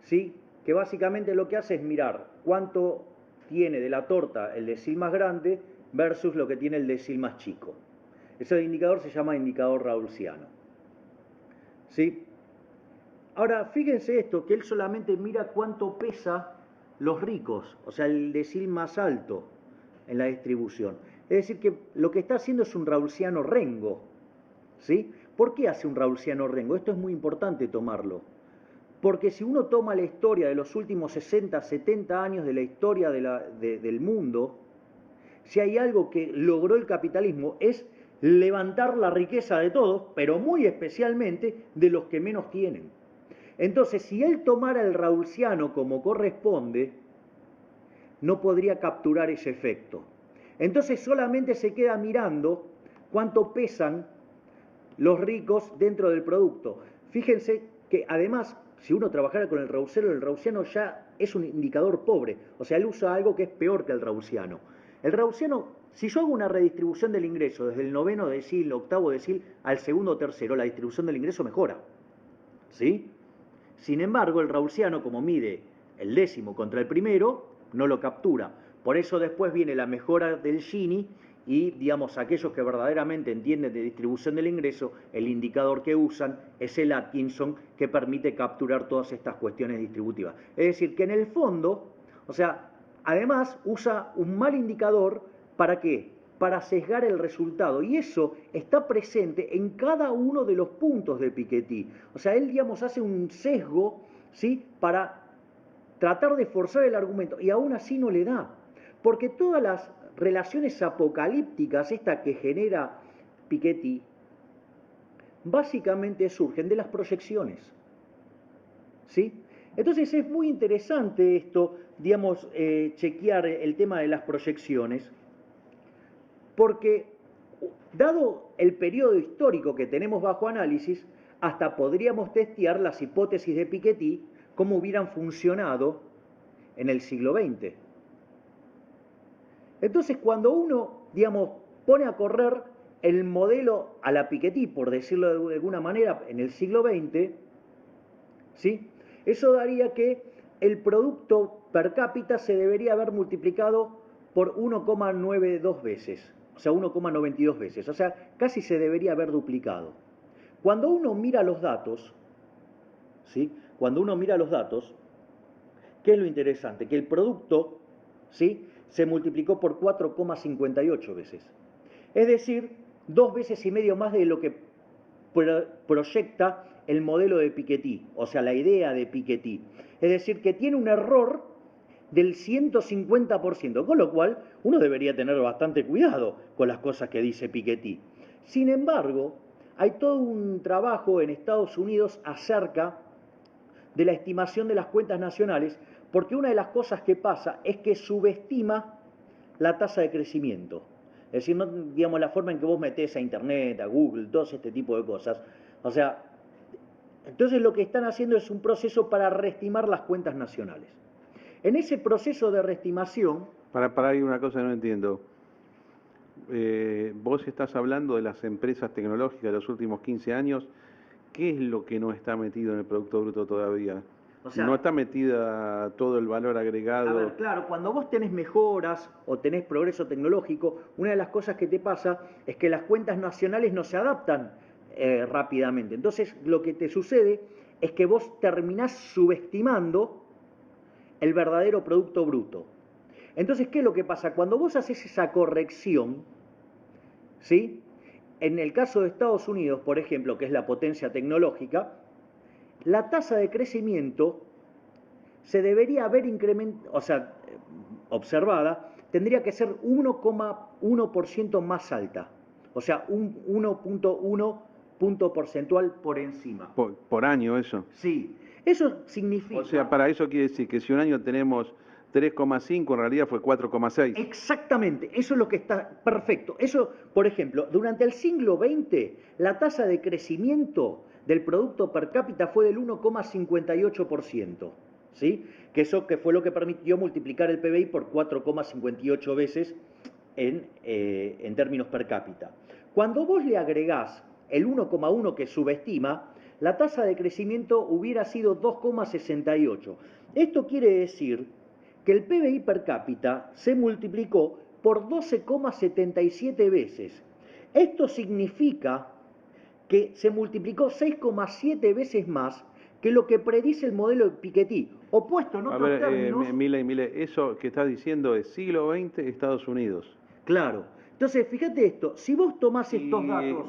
¿sí? Que básicamente lo que hace es mirar cuánto tiene de la torta el decil más grande versus lo que tiene el decil más chico. Ese indicador se llama indicador Raulciano, ¿sí? Ahora, fíjense esto, que él solamente mira cuánto pesa los ricos, o sea, el decil más alto en la distribución. Es decir, que lo que está haciendo es un Raulciano rengo, ¿sí? ¿Por qué hace un Raulciano rengo? Esto es muy importante tomarlo. Porque si uno toma la historia de los últimos 60, 70 años de la historia del mundo, si hay algo que logró el capitalismo es levantar la riqueza de todos, pero muy especialmente de los que menos tienen. Entonces, si él tomara el Raulciano como corresponde, no podría capturar ese efecto. Entonces solamente se queda mirando cuánto pesan los ricos dentro del producto. Fíjense que además, si uno trabajara con el Raulciano ya es un indicador pobre. O sea, él usa algo que es peor que el Raulciano. El Raulciano, si yo hago una redistribución del ingreso desde el 9º decil, 8º decil al 2º o 3º, la distribución del ingreso mejora, ¿sí? Sin embargo, el Raulciano, como mide el 10º contra el primero, no lo captura. Por eso después viene la mejora del Gini y, digamos, aquellos que verdaderamente entienden de distribución del ingreso, el indicador que usan es el Atkinson, que permite capturar todas estas cuestiones distributivas. Es decir, que en el fondo, o sea, además usa un mal indicador, ¿para qué? Para sesgar el resultado, y eso está presente en cada uno de los puntos de Piketty. O sea, él, digamos, hace un sesgo, ¿sí?, para tratar de forzar el argumento, y aún así no le da, porque todas las relaciones apocalípticas, estas que genera Piketty, básicamente surgen de las proyecciones, ¿sí? Entonces es muy interesante esto, digamos, chequear el tema de las proyecciones, porque dado el periodo histórico que tenemos bajo análisis, hasta podríamos testear las hipótesis de Piketty cómo hubieran funcionado en el siglo XX. Entonces, cuando uno, digamos, pone a correr el modelo a la Piketty, por decirlo de alguna manera, en el siglo XX, ¿sí? Eso daría que el producto per cápita se debería haber multiplicado por 1,92 veces, o sea, 1,92 veces, o sea, casi se debería haber duplicado. Cuando uno mira los datos, ¿sí? Cuando uno mira los datos, ¿qué es lo interesante? Que el producto, ¿sí?, se multiplicó por 4,58 veces. Es decir, 2,5 veces más de lo que proyecta el modelo de Piketty, o sea, la idea de Piketty. Es decir, que tiene un error del 150%, con lo cual uno debería tener bastante cuidado con las cosas que dice Piketty. Sin embargo, hay todo un trabajo en Estados Unidos acerca de la estimación de las cuentas nacionales, porque una de las cosas que pasa es que subestima la tasa de crecimiento. Es decir, no, digamos, la forma en que vos metés a Internet, a Google, todo este tipo de cosas. O sea, entonces lo que están haciendo es un proceso para reestimar las cuentas nacionales. En ese proceso de reestimación... Para ahí una cosa que no entiendo. Vos estás hablando de las empresas tecnológicas de los últimos 15 años. ¿Qué es lo que no está metido en el Producto Bruto todavía? O sea, no está metida todo el valor agregado. A ver, claro, cuando vos tenés mejoras o tenés progreso tecnológico, una de las cosas que te pasa es que las cuentas nacionales no se adaptan rápidamente. Entonces, lo que te sucede es que vos terminás subestimando el verdadero Producto Bruto. Entonces, ¿qué es lo que pasa? Cuando vos haces esa corrección, ¿sí? En el caso de Estados Unidos, por ejemplo, que es la potencia tecnológica, la tasa de crecimiento se debería haber incrementado, o sea, observada, tendría que ser 1,1% más alta, o sea, un 1,1 punto porcentual por encima. Por año eso. Sí, eso significa... O sea, para eso quiere decir que si un año tenemos 3,5, en realidad fue 4,6. Exactamente, eso es lo que está perfecto. Eso, por ejemplo, durante el siglo XX, la tasa de crecimiento del producto per cápita fue del 1,58%, ¿sí? Que eso que fue lo que permitió multiplicar el PBI por 4,58 veces en términos per cápita. Cuando vos le agregás el 1,1 que subestima, la tasa de crecimiento hubiera sido 2,68. Esto quiere decir que el PBI per cápita se multiplicó por 12,77 veces. Esto significa que se multiplicó 6,7 veces más que lo que predice el modelo de Piketty. Opuesto en otros términos... Mile, eso que estás diciendo es siglo XX, Estados Unidos. Claro. Entonces, fíjate esto, si vos tomás estos datos...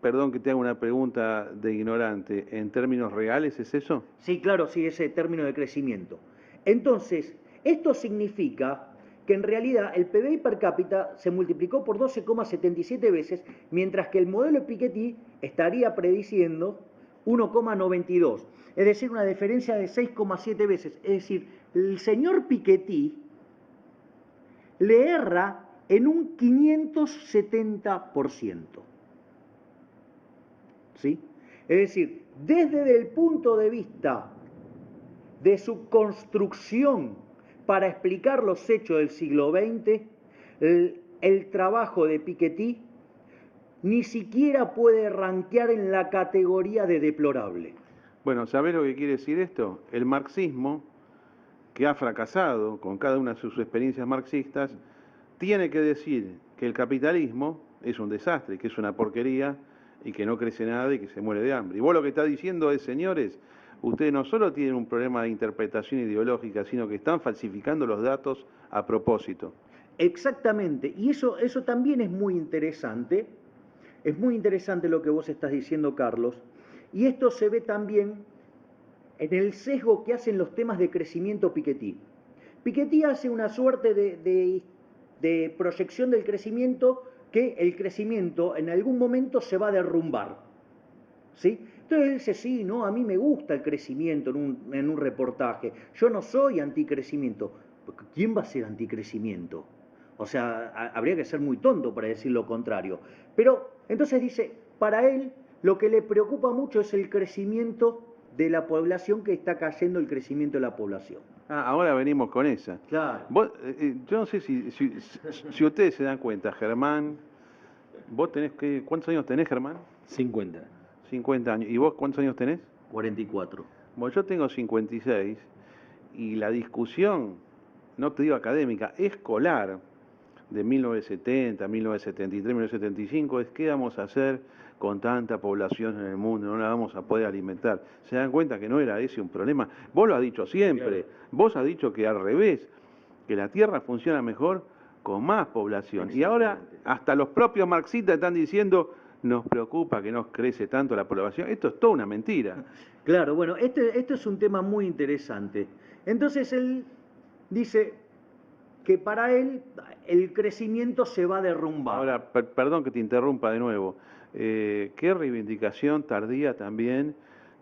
Perdón que te haga una pregunta de ignorante, ¿en términos reales es eso? Sí, claro, sí, ese término de crecimiento. Entonces, esto significa que en realidad el PBI per cápita se multiplicó por 12,77 veces, mientras que el modelo de Piketty estaría prediciendo 1,92. Es decir, una diferencia de 6,7 veces. Es decir, el señor Piketty le erra en un 570%. ¿Sí? Es decir, desde el punto de vista de su construcción para explicar los hechos del siglo XX, el trabajo de Piketty ni siquiera puede rankear en la categoría de deplorable. Bueno, ¿sabés lo que quiere decir esto? El marxismo, que ha fracasado con cada una de sus experiencias marxistas, tiene que decir que el capitalismo es un desastre, que es una porquería y que no crece nada y que se muere de hambre. Y vos lo que estás diciendo es, señores, ustedes no solo tienen un problema de interpretación ideológica, sino que están falsificando los datos a propósito. Exactamente, y eso también es muy interesante lo que vos estás diciendo, Carlos, y esto se ve también en el sesgo que hacen los temas de crecimiento Piketty. Piketty hace una suerte de proyección del crecimiento, que el crecimiento en algún momento se va a derrumbar, ¿sí? Entonces él dice, sí, no, a mí me gusta el crecimiento en un reportaje, yo no soy anticrecimiento. ¿Quién va a ser anticrecimiento? O sea, habría que ser muy tonto para decir lo contrario. Pero entonces dice, para él lo que le preocupa mucho es el crecimiento de la población que está cayendo el crecimiento de la población. Ahora venimos con esa. Claro. Yo no sé si ustedes se dan cuenta, Germán, vos tenés ¿cuántos años tenés, Germán? 50. 50 años. ¿Y vos cuántos años tenés? 44. Bueno, yo tengo 56 y la discusión, no te digo académica, escolar, de 1970, 1973, 1975, es qué vamos a hacer con tanta población en el mundo, no la vamos a poder alimentar. ¿Se dan cuenta que no era ese un problema? Vos lo has dicho siempre, claro. Vos has dicho que al revés, que la Tierra funciona mejor con más población. Y ahora hasta los propios marxistas están diciendo, nos preocupa que no crece tanto la población. Esto es toda una mentira. Claro, bueno, este es un tema muy interesante. Entonces él dice que para él el crecimiento se va a derrumbar. Ahora, perdón que te interrumpa de nuevo. Qué reivindicación tardía también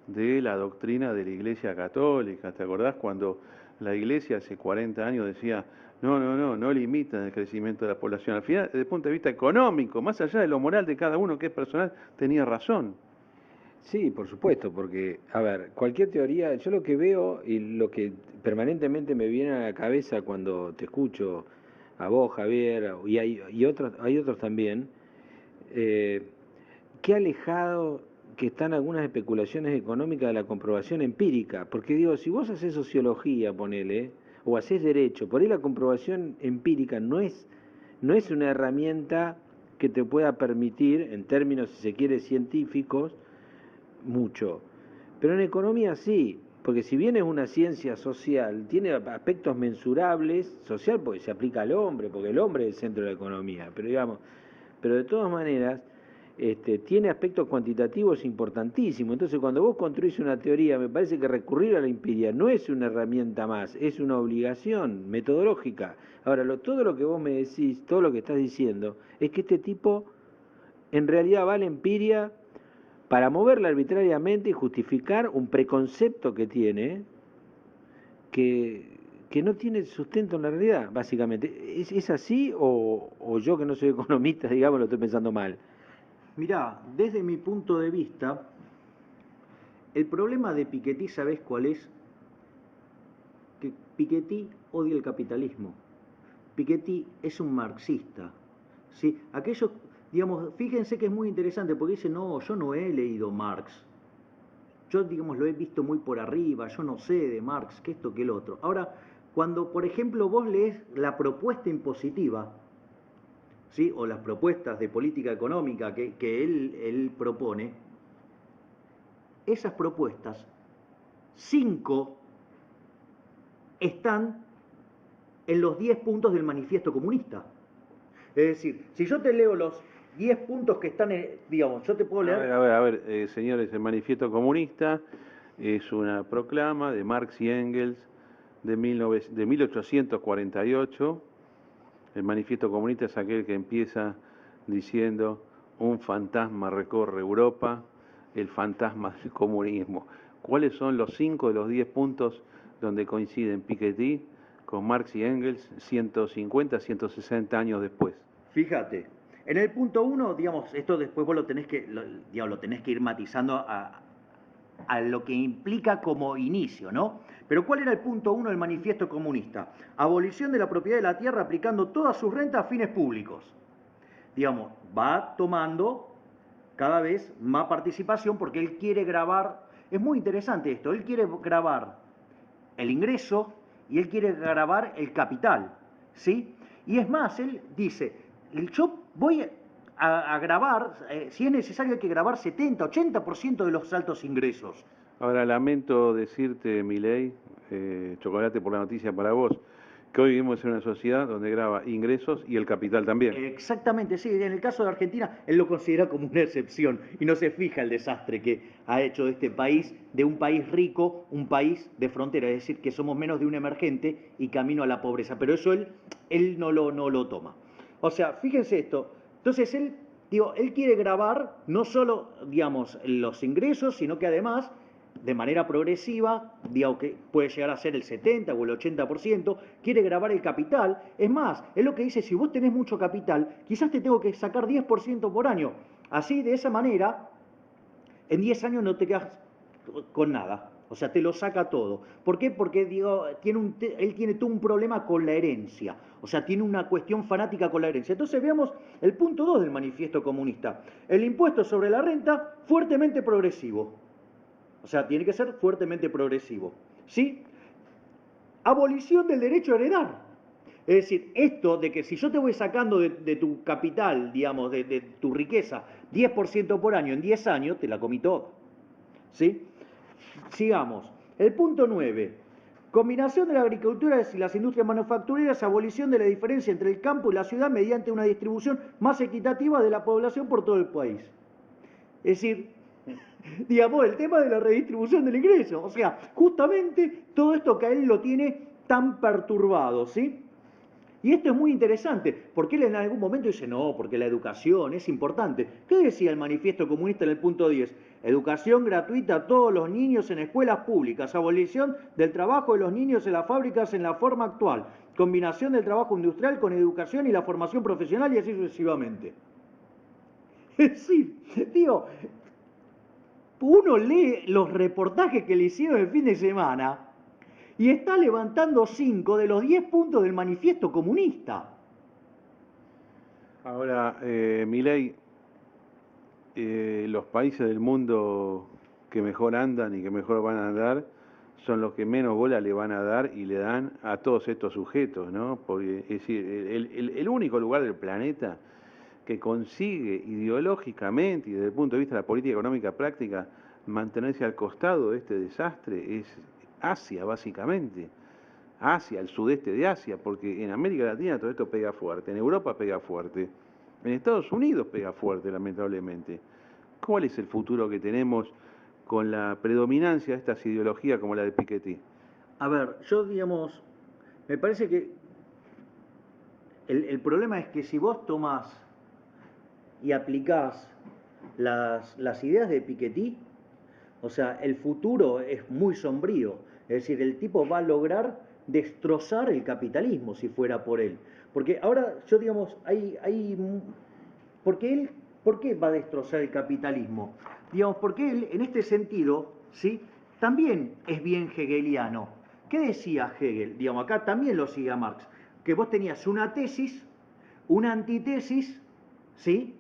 de la doctrina de la Iglesia Católica. ¿Te acordás cuando la Iglesia hace 40 años decía, no limitan el crecimiento de la población? Al final, desde el punto de vista económico, más allá de lo moral de cada uno que es personal, tenía razón. Sí, por supuesto, porque, a ver, cualquier teoría, yo lo que veo y lo que permanentemente me viene a la cabeza cuando te escucho a vos, Javier, y hay otros también, qué alejado que están algunas especulaciones económicas de la comprobación empírica, porque digo, si vos haces sociología, ponele, o haces derecho, por ahí la comprobación empírica no es una herramienta que te pueda permitir, en términos, si se quiere, científicos, mucho, pero en economía sí, porque si bien es una ciencia social, tiene aspectos mensurables, social porque se aplica al hombre, porque el hombre es el centro de la economía, pero de todas maneras tiene aspectos cuantitativos importantísimos. Entonces cuando vos construís una teoría, me parece que recurrir a la empiria no es una herramienta más, es una obligación metodológica. Ahora, todo lo que vos me decís, todo lo que estás diciendo, es que este tipo en realidad va a la empiria para moverla arbitrariamente y justificar un preconcepto que tiene, que no tiene sustento en la realidad, básicamente. ¿Es así o yo que no soy economista, digamos, lo estoy pensando mal? Mirá, desde mi punto de vista, el problema de Piketty, ¿sabés cuál es? Que Piketty odia el capitalismo. Piketty es un marxista, ¿sí? Aquellos, digamos, fíjense que es muy interesante porque dice, no, yo no he leído Marx. Yo, digamos, lo he visto muy por arriba, yo no sé de Marx, que esto, que el otro. Ahora, cuando, por ejemplo, vos lees la propuesta impositiva, ¿sí? O las propuestas de política económica que él propone, esas propuestas, 5 están en los 10 puntos del manifiesto comunista. Es decir, si yo te leo los 10 puntos que están, digamos, yo te puedo leer... A ver, señores, el manifiesto comunista es una proclama de Marx y Engels de 1848. El manifiesto comunista es aquel que empieza diciendo, un fantasma recorre Europa, el fantasma del comunismo. ¿Cuáles son los 5 de los 10 puntos donde coinciden Piketty con Marx y Engels 150, 160 años después? Fíjate, en el punto 1, digamos, esto después vos lo tenés que ir matizando a lo que implica como inicio, ¿no? Pero ¿cuál era el punto 1 del manifiesto comunista? Abolición de la propiedad de la tierra aplicando todas sus rentas a fines públicos. Digamos, va tomando cada vez más participación porque él quiere grabar, es muy interesante esto, él quiere grabar el ingreso y él quiere grabar el capital, ¿sí? Y es más, él dice, yo voy a grabar, si es necesario hay que grabar 70, 80% de los altos ingresos. Ahora, lamento decirte, Milei, chocolate por la noticia para vos, que hoy vivimos en una sociedad donde graba ingresos y el capital también. Exactamente, sí. En el caso de Argentina, él lo considera como una excepción y no se fija el desastre que ha hecho de este país, de un país rico, un país de frontera, es decir, que somos menos de un emergente y camino a la pobreza. Pero eso él no lo toma. O sea, fíjense esto. Entonces él quiere grabar no solo, digamos, los ingresos, sino que además, de manera progresiva, digamos que puede llegar a ser el 70 o el 80%, quiere grabar el capital. Es más, es lo que dice, si vos tenés mucho capital, quizás te tengo que sacar 10% por año. Así, de esa manera, en 10 años no te quedas con nada. O sea, te lo saca todo. ¿Por qué? Porque digo, él tiene todo un problema con la herencia. O sea, tiene una cuestión fanática con la herencia. Entonces veamos el punto 2 del manifiesto comunista. El impuesto sobre la renta fuertemente progresivo. O sea, tiene que ser fuertemente progresivo. ¿Sí? Abolición del derecho a heredar. Es decir, esto de que si yo te voy sacando de tu capital, digamos, de tu riqueza, 10% por año en 10 años, te la comí toda. ¿Sí? Sigamos. El punto 9. Combinación de la agricultura y las industrias manufactureras, abolición de la diferencia entre el campo y la ciudad mediante una distribución más equitativa de la población por todo el país. Es decir, digamos, el tema de la redistribución del ingreso. O sea, justamente todo esto que a él lo tiene tan perturbado, ¿sí? Y esto es muy interesante, porque él en algún momento dice, no, porque la educación es importante. ¿Qué decía el manifiesto comunista en el punto 10? Educación gratuita a todos los niños en escuelas públicas, abolición del trabajo de los niños en las fábricas en la forma actual, combinación del trabajo industrial con educación y la formación profesional y así sucesivamente. Es decir, digo, uno lee los reportajes que le hicieron el fin de semana y está levantando 5 de los 10 puntos del manifiesto comunista. Ahora, Milei, los países del mundo que mejor andan y que mejor van a andar son los que menos bola le van a dar y le dan a todos estos sujetos, ¿no? Porque, es decir, el único lugar del planeta que consigue ideológicamente y desde el punto de vista de la política económica práctica mantenerse al costado de este desastre es Asia, básicamente. Asia, el sudeste de Asia, porque en América Latina todo esto pega fuerte, en Europa pega fuerte, en Estados Unidos pega fuerte, lamentablemente. ¿Cuál es el futuro que tenemos con la predominancia de estas ideologías como la de Piketty? A ver, yo digamos, me parece que el problema es que si vos tomás y aplicás las ideas de Piketty, o sea, el futuro es muy sombrío. Es decir, el tipo va a lograr destrozar el capitalismo si fuera por él. Porque ahora, yo digamos, ¿por qué va a destrozar el capitalismo? Digamos, porque él, en este sentido, ¿sí?, también es bien hegeliano. ¿Qué decía Hegel? Digamos, acá también lo sigue a Marx. Que vos tenías una tesis, una antitesis, ¿sí?,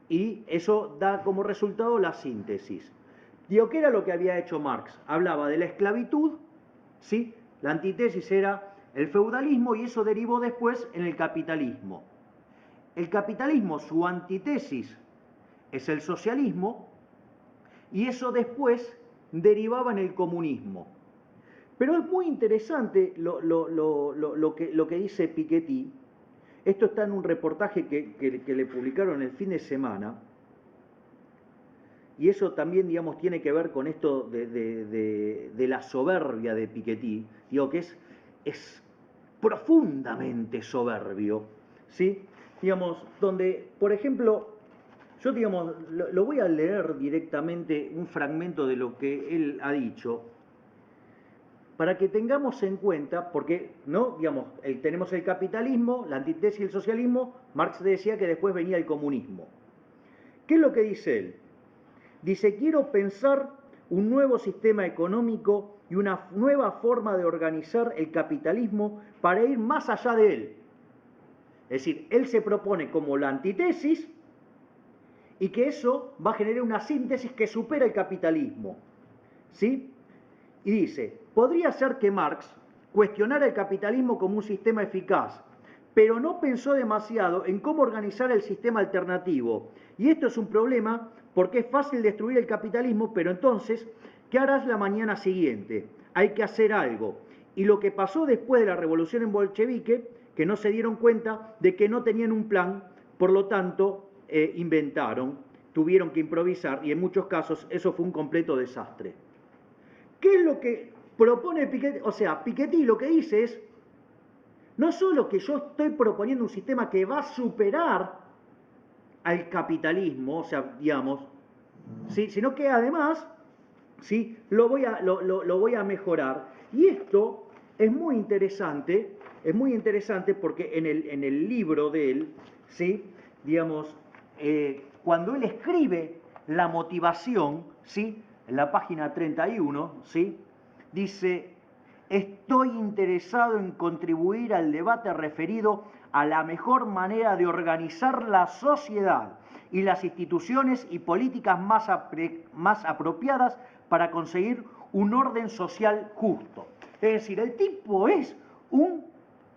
y eso da como resultado la síntesis. Digo, ¿qué era lo que había hecho Marx? Hablaba de la esclavitud, ¿sí? La antítesis era el feudalismo y eso derivó después en el capitalismo. El capitalismo, su antítesis, es el socialismo y eso después derivaba en el comunismo. Pero es muy interesante lo que dice Piketty. Esto está en un reportaje que le publicaron el fin de semana. Y eso también, digamos, tiene que ver con esto de la soberbia de Piketty. Digo que es profundamente soberbio, ¿sí? Digamos, donde, por ejemplo, yo, digamos, lo voy a leer directamente un fragmento de lo que él ha dicho, para que tengamos en cuenta, porque, ¿no? Digamos, tenemos el capitalismo, la antítesis y el socialismo. Marx decía que después venía el comunismo. ¿Qué es lo que dice él? Dice, quiero pensar un nuevo sistema económico y una nueva forma de organizar el capitalismo para ir más allá de él. Es decir, él se propone como la antítesis y que eso va a generar una síntesis que supera el capitalismo. ¿Sí? Y dice, podría ser que Marx cuestionara el capitalismo como un sistema eficaz, pero no pensó demasiado en cómo organizar el sistema alternativo. Y esto es un problema porque es fácil destruir el capitalismo, pero entonces, ¿qué harás la mañana siguiente? Hay que hacer algo. Y lo que pasó después de la revolución en bolchevique, que no se dieron cuenta de que no tenían un plan, por lo tanto, inventaron, tuvieron que improvisar, y en muchos casos eso fue un completo desastre. ¿Qué es lo que propone Piketty? O sea, Piketty lo que dice es, no solo que yo estoy proponiendo un sistema que va a superar al capitalismo, o sea, digamos, ¿sí?, sino que además, ¿sí?, lo voy a mejorar. Y esto es muy interesante porque en el libro de él, ¿sí?, digamos, cuando él escribe la motivación, ¿sí?, en la página 31, ¿sí? Dice: estoy interesado en contribuir al debate referido a la mejor manera de organizar la sociedad y las instituciones y políticas más apropiadas para conseguir un orden social justo. Es decir, el tipo es un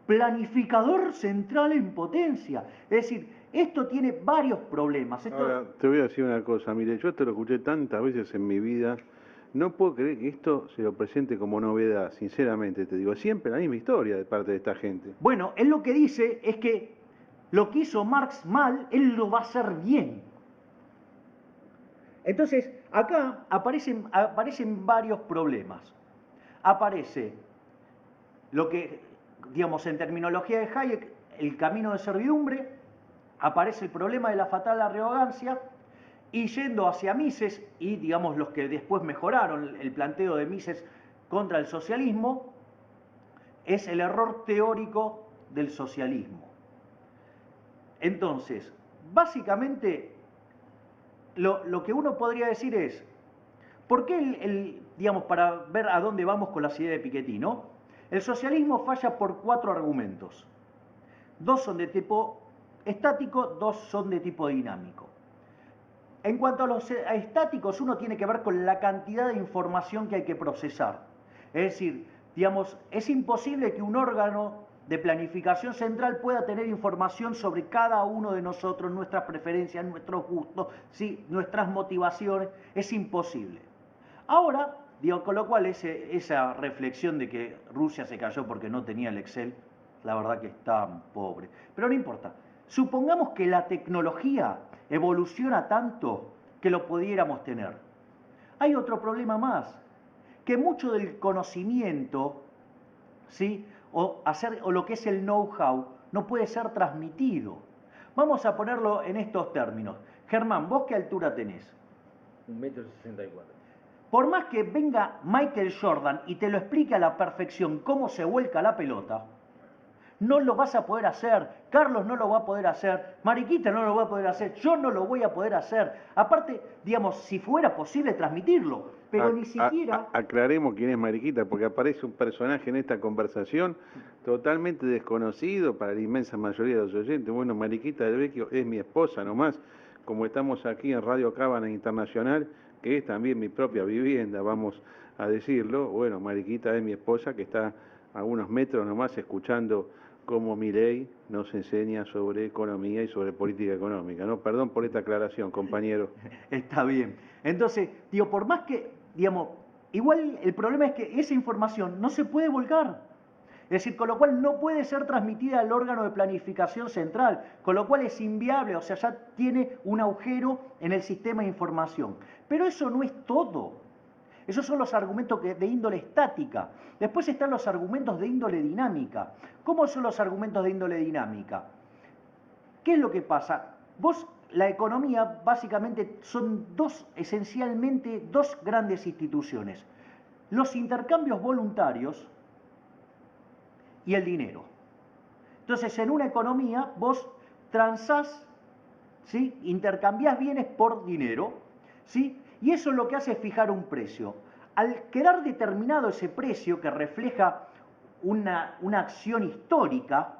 planificador central en potencia. Es decir, esto tiene varios problemas. Ahora, te voy a decir una cosa, mire, yo te lo escuché tantas veces en mi vida, no puedo creer que esto se lo presente como novedad, sinceramente te digo, siempre la misma historia de parte de esta gente. Bueno, él lo que dice es que lo que hizo Marx mal, él lo va a hacer bien. Entonces, acá aparecen varios problemas. Aparece lo que, digamos, en terminología de Hayek, el camino de servidumbre, aparece el problema de la fatal arrogancia, y yendo hacia Mises, y digamos los que después mejoraron el planteo de Mises contra el socialismo, es el error teórico del socialismo. Entonces, básicamente, lo que uno podría decir es, ¿por qué digamos, para ver a dónde vamos con las ideas de Piketty, ¿no? El socialismo falla por 4 argumentos. 2 son de tipo estático, 2 son de tipo dinámico. En cuanto a los estáticos, uno tiene que ver con la cantidad de información que hay que procesar. Es decir, digamos, es imposible que un órgano de planificación central pueda tener información sobre cada uno de nosotros, nuestras preferencias, nuestros gustos, ¿sí? Nuestras motivaciones. Es imposible. Ahora, digo, con lo cual esa reflexión de que Rusia se cayó porque no tenía el Excel, la verdad que está pobre. Pero no importa. Supongamos que la tecnología evoluciona tanto que lo pudiéramos tener. Hay otro problema más, que mucho del conocimiento, ¿sí? o lo que es el know-how no puede ser transmitido. Vamos a ponerlo en estos términos. Germán, ¿vos qué altura tenés? 1,64 m. Por más que venga Michael Jordan y te lo explique a la perfección cómo se vuelca la pelota, no lo vas a poder hacer, Carlos no lo va a poder hacer, Mariquita no lo va a poder hacer, yo no lo voy a poder hacer. Aparte, digamos, si fuera posible transmitirlo, pero ni siquiera... Aclaremos quién es Mariquita, porque aparece un personaje en esta conversación totalmente desconocido para la inmensa mayoría de los oyentes. Bueno, Mariquita del Vecchio es mi esposa nomás, como estamos aquí en Radio Cábana Internacional, que es también mi propia vivienda, vamos a decirlo. Bueno, Mariquita es mi esposa, que está a unos metros nomás escuchando cómo Milei nos enseña sobre economía y sobre política económica, ¿no? Perdón por esta aclaración, compañero. Está bien. Entonces, digo, por más que, digamos, igual el problema es que esa información no se puede volcar. Es decir, con lo cual no puede ser transmitida al órgano de planificación central, con lo cual es inviable, o sea, ya tiene un agujero en el sistema de información. Pero eso no es todo. Esos son los argumentos de índole estática. Después están los argumentos de índole dinámica. ¿Cómo son los argumentos de índole dinámica? ¿Qué es lo que pasa? La economía básicamente son esencialmente dos grandes instituciones. Los intercambios voluntarios y el dinero. Entonces, en una economía vos transás, ¿sí? Intercambiás bienes por dinero, ¿sí? Y eso lo que hace es fijar un precio. Al quedar determinado ese precio que refleja una acción histórica,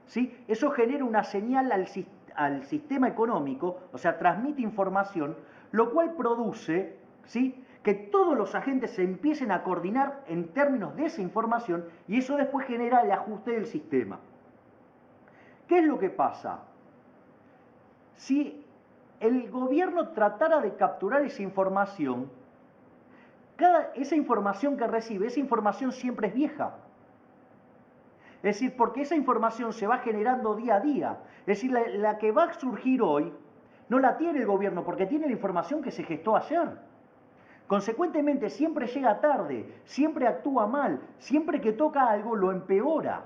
¿sí? Eso genera una señal al sistema económico, o sea, transmite información, lo cual produce, ¿sí? Que todos los agentes se empiecen a coordinar en términos de esa información y eso después genera el ajuste del sistema. ¿Qué es lo que pasa? Si el gobierno tratara de capturar esa información, esa información que recibe, esa información siempre es vieja. Es decir, porque esa información se va generando día a día. Es decir, la que va a surgir hoy no la tiene el gobierno porque tiene la información que se gestó ayer. Consecuentemente, siempre llega tarde, siempre actúa mal, siempre que toca algo lo empeora.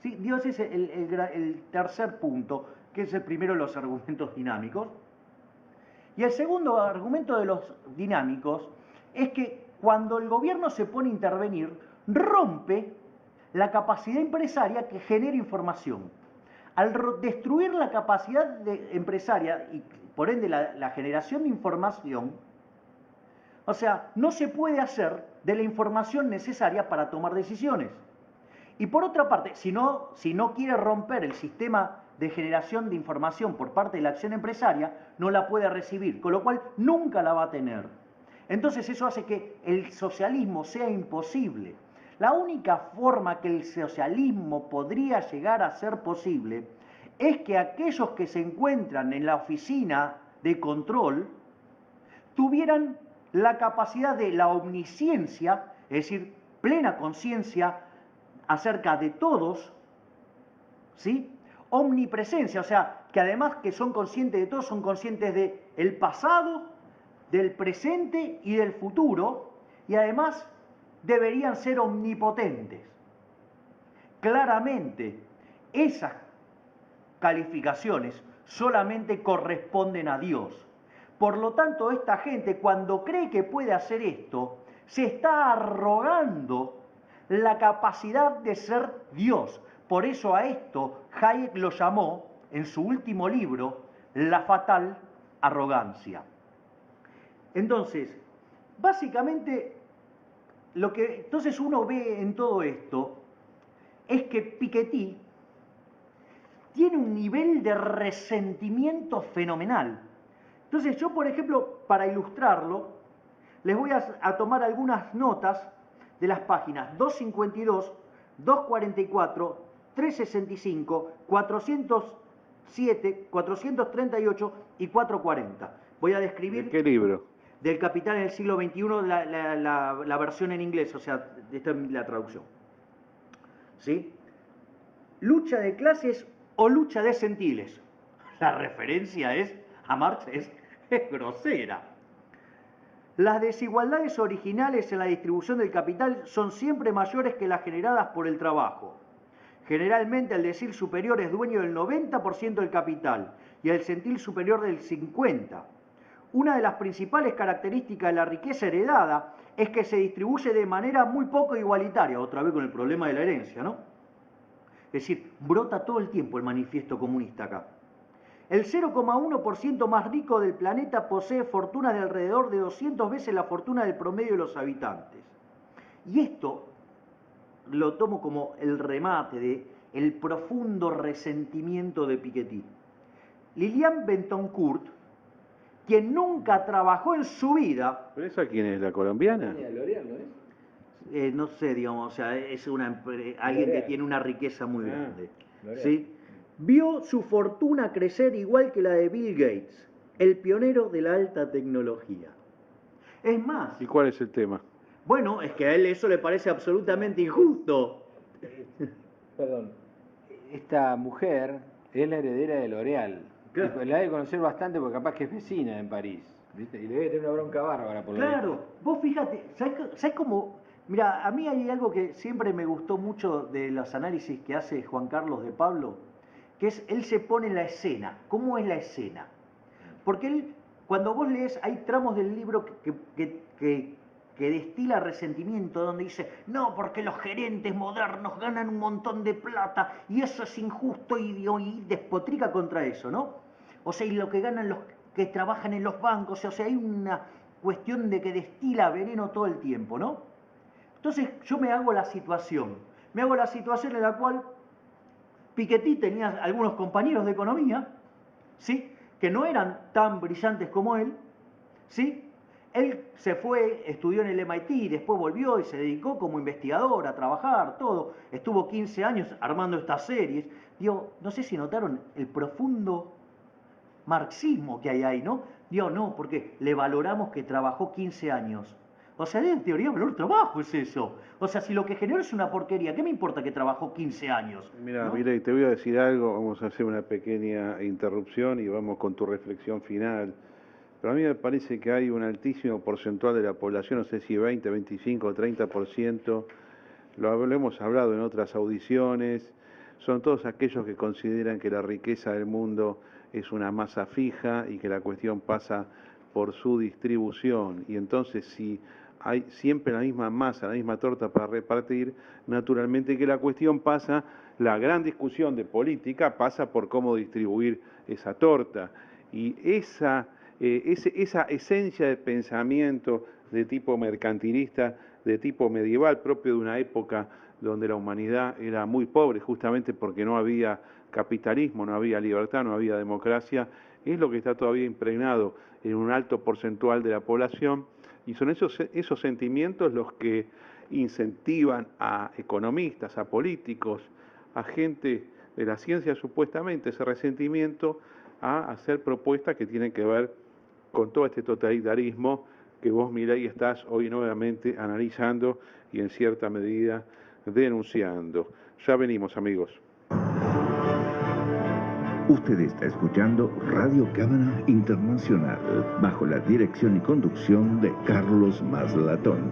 ¿Sí? Dios es el tercer punto, que es el primero de los argumentos dinámicos. Y el segundo argumento de los dinámicos es que cuando el gobierno se pone a intervenir, rompe la capacidad empresaria que genera información. Al destruir la capacidad empresaria y por ende la generación de información, O sea, no se puede hacer de la información necesaria para tomar decisiones. Y por otra parte, si no quiere romper el sistema de generación de información por parte de la acción empresaria, no la puede recibir, con lo cual nunca la va a tener. Entonces eso hace que el socialismo sea imposible. La única forma que el socialismo podría llegar a ser posible es que aquellos que se encuentran en la oficina de control tuvieran la capacidad de la omnisciencia, es decir, plena conciencia acerca de todos, ¿sí? Omnipresencia, o sea, que además que son conscientes de todos, son conscientes del pasado, del presente y del futuro, y además deberían ser omnipotentes. Claramente, esas calificaciones solamente corresponden a Dios. Por lo tanto, esta gente, cuando cree que puede hacer esto, se está arrogando la capacidad de ser Dios. Por eso a esto Hayek lo llamó, en su último libro, la fatal arrogancia. Entonces, básicamente, lo que entonces uno ve en todo esto es que Piketty tiene un nivel de resentimiento fenomenal. Entonces yo, por ejemplo, para ilustrarlo, les voy a tomar algunas notas de las páginas 252, 244, 365, 407, 438 y 440. Voy a describir... ¿De qué libro? Del Capital en el siglo XXI, la versión en inglés, o sea, esta es la traducción. ¿Sí? Lucha de clases o lucha de centiles. La referencia a Marx es grosera. Las desigualdades originales en la distribución del capital son siempre mayores que las generadas por el trabajo. Generalmente el decil superior es dueño del 90% del capital y el centil superior del 50%. Una de las principales características de la riqueza heredada es que se distribuye de manera muy poco igualitaria, otra vez con el problema de la herencia, ¿no? Es decir, brota todo el tiempo el manifiesto comunista acá. El 0,1% más rico del planeta posee fortunas de alrededor de 200 veces la fortuna del promedio de los habitantes. Y esto lo tomo como el remate del profundo resentimiento de Piketty. Liliane Bettencourt, quien nunca trabajó en su vida... ¿Pero esa quién es, la colombiana? L'Oréal, ¿no es? No sé, digamos, o sea, es alguien que tiene una riqueza muy grande. ¿Sí? Vio su fortuna crecer igual que la de Bill Gates, el pionero de la alta tecnología. Es más... ¿Y cuál es el tema? Bueno, es que a él eso le parece absolutamente injusto. Perdón. Esta mujer es la heredera de L'Oréal. Claro. La debe conocer bastante porque capaz que es vecina en París, ¿viste? Y le debe tener una bronca bárbara por lo Claro, visto. vos fíjate, ¿sabés cómo? Mira, a mí hay algo que siempre me gustó mucho de los análisis que hace Juan Carlos de Pablo, que es, él se pone en la escena. ¿Cómo es la escena? Porque él, cuando vos lees, hay tramos del libro que destila resentimiento, donde dice, no, porque los gerentes modernos ganan un montón de plata y eso es injusto y despotrica contra eso, ¿no? O sea, y lo que ganan los que trabajan en los bancos, o sea, hay una cuestión de que destila veneno todo el tiempo, ¿no? Entonces yo me hago la situación en la cual Piketty tenía algunos compañeros de economía, ¿sí? Que no eran tan brillantes como él, ¿sí? Él se fue, estudió en el MIT, después volvió y se dedicó como investigador a trabajar, todo. Estuvo 15 años armando estas series. Digo, no sé si notaron el profundo marxismo que hay ahí, ¿no? Digo, no, porque le valoramos que trabajó 15 años. O sea, en teoría, valor trabajo es eso. O sea, si lo que generó es una porquería, ¿qué me importa que trabajó 15 años? Mira, ¿no? Milei, te voy a decir algo, vamos a hacer una pequeña interrupción y vamos con tu reflexión final. Pero a mí me parece que hay un altísimo porcentaje de la población, no sé si 20, 25, 30%, lo hemos hablado en otras audiciones, son todos aquellos que consideran que la riqueza del mundo es una masa fija y que la cuestión pasa por su distribución. Y entonces si hay siempre la misma masa, la misma torta para repartir, naturalmente que la cuestión pasa, la gran discusión de política pasa por cómo distribuir esa torta. Y esa esencia de pensamiento de tipo mercantilista, de tipo medieval, propio de una época donde la humanidad era muy pobre, justamente porque no había capitalismo, no había libertad, no había democracia, es lo que está todavía impregnado en un alto porcentual de la población, y son esos sentimientos los que incentivan a economistas, a políticos, a gente de la ciencia supuestamente, ese resentimiento, a hacer propuestas que tienen que ver con todo este totalitarismo que vos, Milei, estás hoy nuevamente analizando y en cierta medida denunciando. Ya venimos, amigos. Usted está escuchando Radio Cámara Internacional, bajo la dirección y conducción de Carlos Maslatón.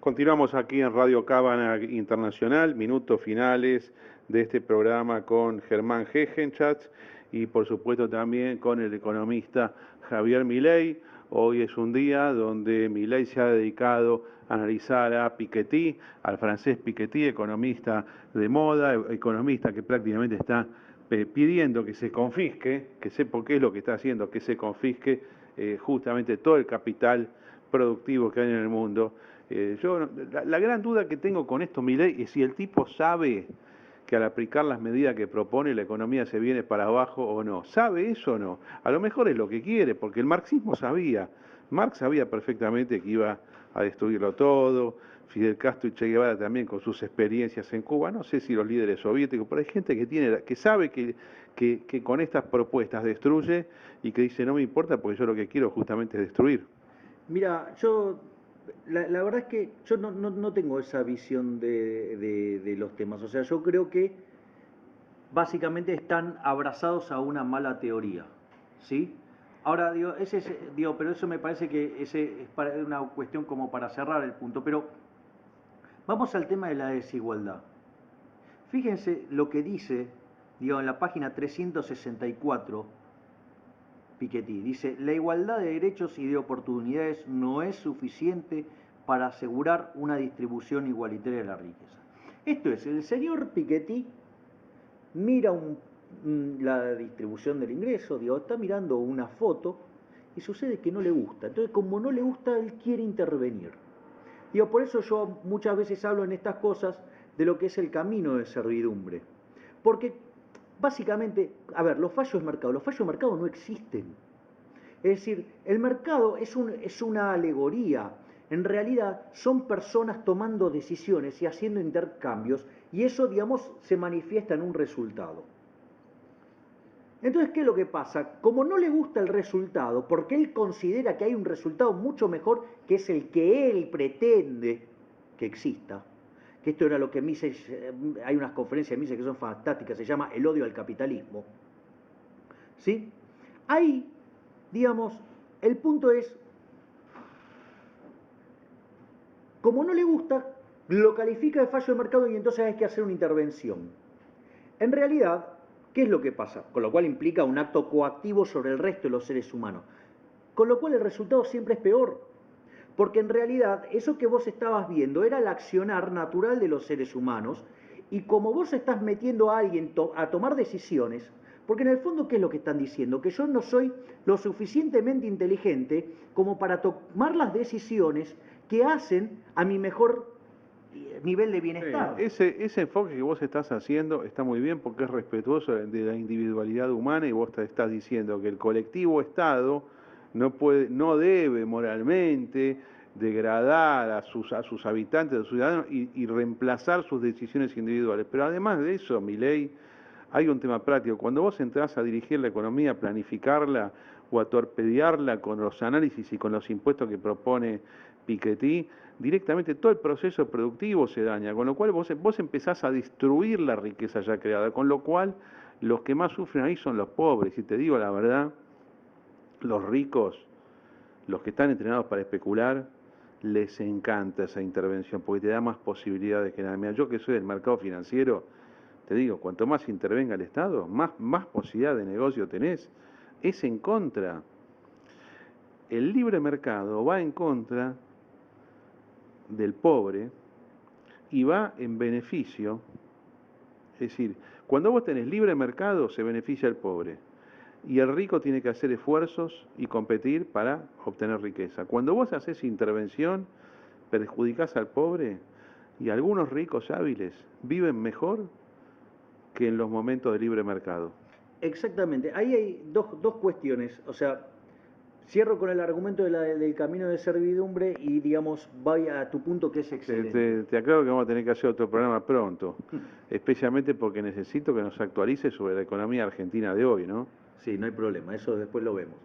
Continuamos aquí en Radio Cámara Internacional, minutos finales de este programa con Germán Hegenchatz y por supuesto también con el economista Javier Milei. Hoy es un día donde Milei se ha dedicado a analizar a Piketty, al francés Piketty, economista de moda, economista que prácticamente está pidiendo que se confisque, que sepa qué es lo que está haciendo, que se confisque justamente todo el capital productivo que hay en el mundo. La gran duda que tengo con esto, Milei, es si el tipo sabe que al aplicar las medidas que propone la economía se viene para abajo o no. ¿Sabe eso o no? A lo mejor es lo que quiere, porque el marxismo sabía. Marx sabía perfectamente que iba a destruirlo todo. Fidel Castro y Che Guevara también con sus experiencias en Cuba. No sé si los líderes soviéticos, pero hay gente que sabe que con estas propuestas destruye y que dice no me importa porque yo lo que quiero justamente es destruir. Mira, la verdad es que yo no tengo esa visión de los temas. O sea, yo creo que básicamente están abrazados a una mala teoría, ¿sí? Ahora, pero eso me parece que ese es una cuestión como para cerrar el punto. Pero vamos al tema de la desigualdad. Fíjense lo que dice, en la página 364, Piketty. Dice, la igualdad de derechos y de oportunidades no es suficiente para asegurar una distribución igualitaria de la riqueza. Esto es, el señor Piketty mira la distribución del ingreso, está mirando una foto y sucede que no le gusta. Entonces, como no le gusta, él quiere intervenir. Por eso yo muchas veces hablo en estas cosas de lo que es el camino de servidumbre. Porque básicamente, a ver, los fallos de mercado no existen. Es decir, el mercado es una alegoría. En realidad son personas tomando decisiones y haciendo intercambios, y eso, se manifiesta en un resultado. Entonces, ¿qué es lo que pasa? Como no le gusta el resultado, porque él considera que hay un resultado mucho mejor, que es el que él pretende que exista, que esto era lo que Mises, hay unas conferencias de Mises que son fantásticas, se llama El odio al capitalismo. ¿Sí? Ahí, el punto es, como no le gusta, lo califica de fallo de mercado y entonces hay que hacer una intervención. En realidad, ¿qué es lo que pasa? Con lo cual implica un acto coactivo sobre el resto de los seres humanos. Con lo cual el resultado siempre es peor. Porque en realidad eso que vos estabas viendo era el accionar natural de los seres humanos, y como vos estás metiendo a alguien a tomar decisiones, porque en el fondo, ¿qué es lo que están diciendo? Que yo no soy lo suficientemente inteligente como para tomar las decisiones que hacen a mi mejor nivel de bienestar. Ese enfoque que vos estás haciendo está muy bien porque es respetuoso de la individualidad humana, y vos te estás diciendo que el colectivo Estado no debe moralmente degradar a sus habitantes, a sus ciudadanos y reemplazar sus decisiones individuales. Pero además de eso, Milei, hay un tema práctico. Cuando vos entrás a dirigir la economía, a planificarla o a torpedearla con los análisis y con los impuestos que propone Piketty, directamente todo el proceso productivo se daña, con lo cual vos empezás a destruir la riqueza ya creada, con lo cual los que más sufren ahí son los pobres. Y te digo la verdad, los ricos, los que están entrenados para especular, les encanta esa intervención porque te da más posibilidades que nada. Mira, yo que soy del mercado financiero, te digo, cuanto más intervenga el Estado, más posibilidad de negocio tenés. Es en contra. El libre mercado va en contra del pobre y va en beneficio. Es decir, cuando vos tenés libre mercado, se beneficia el pobre. Y el rico tiene que hacer esfuerzos y competir para obtener riqueza. Cuando vos haces intervención, perjudicás al pobre, y algunos ricos hábiles viven mejor que en los momentos de libre mercado. Exactamente, ahí hay dos cuestiones, o sea, cierro con el argumento del camino de servidumbre y, digamos, vaya a tu punto que es excelente. Te aclaro que vamos a tener que hacer otro programa pronto, especialmente porque necesito que nos actualice sobre la economía argentina de hoy, ¿no? Sí, no hay problema, eso después lo vemos.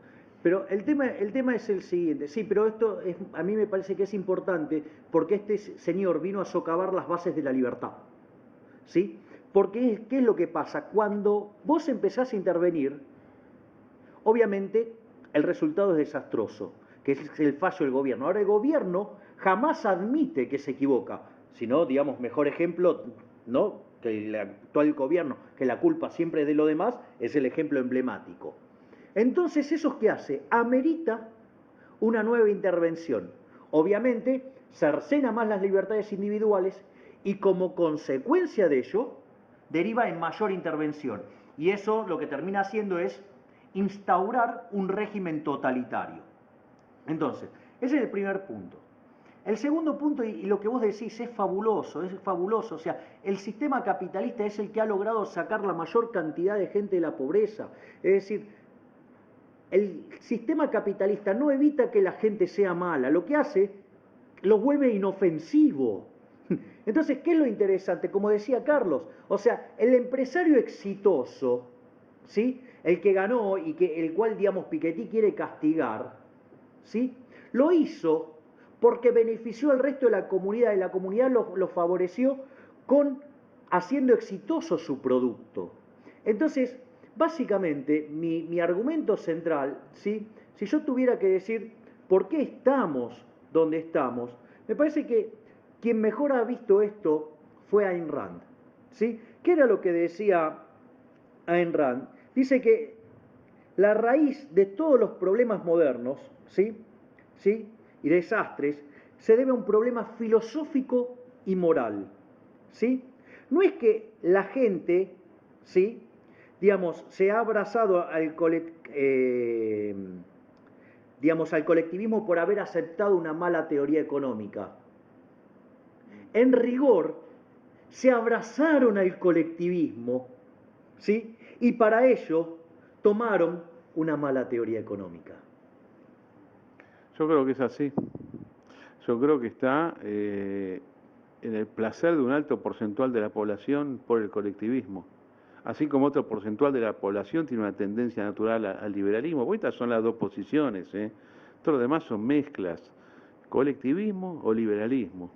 Pero el tema es el siguiente, sí, pero esto a mí me parece que es importante porque este señor vino a socavar las bases de la libertad, ¿sí? Porque, ¿qué es lo que pasa? Cuando vos empezás a intervenir, obviamente el resultado es desastroso, que es el fallo del gobierno. Ahora, el gobierno jamás admite que se equivoca, sino, digamos, mejor ejemplo, ¿no?, que el actual gobierno, que la culpa siempre es de lo demás, es el ejemplo emblemático. Entonces, ¿eso qué hace? Amerita una nueva intervención. Obviamente, cercena más las libertades individuales y, como consecuencia de ello, deriva en mayor intervención. Y eso lo que termina haciendo es instaurar un régimen totalitario. Entonces, ese es el primer punto. El segundo punto, y lo que vos decís, es fabuloso, o sea, el sistema capitalista es el que ha logrado sacar la mayor cantidad de gente de la pobreza. Es decir, el sistema capitalista no evita que la gente sea mala, lo que hace, lo vuelve inofensivo. Entonces, ¿qué es lo interesante? Como decía Carlos, o sea, el empresario exitoso, ¿sí?, el que ganó y el cual, digamos, Piketty quiere castigar, ¿sí?, lo hizo porque benefició al resto de la comunidad, y la comunidad lo favoreció haciendo exitoso su producto. Entonces, básicamente, mi argumento central, ¿sí?, si yo tuviera que decir por qué estamos donde estamos, me parece que quien mejor ha visto esto fue Ayn Rand, ¿sí? ¿Qué era lo que decía Ayn Rand? Dice que la raíz de todos los problemas modernos, ¿sí?, y desastres, se debe a un problema filosófico y moral, ¿sí? No es que la gente, ¿sí?, digamos, se ha abrazado al colectivismo por haber aceptado una mala teoría económica. En rigor, se abrazaron al colectivismo, ¿sí?, y para ello tomaron una mala teoría económica. Yo creo que es así. Yo creo que está en el placer de un alto porcentual de la población por el colectivismo, así como otro porcentual de la población tiene una tendencia natural al liberalismo. Pues estas son las dos posiciones, todo lo demás son mezclas, colectivismo o liberalismo.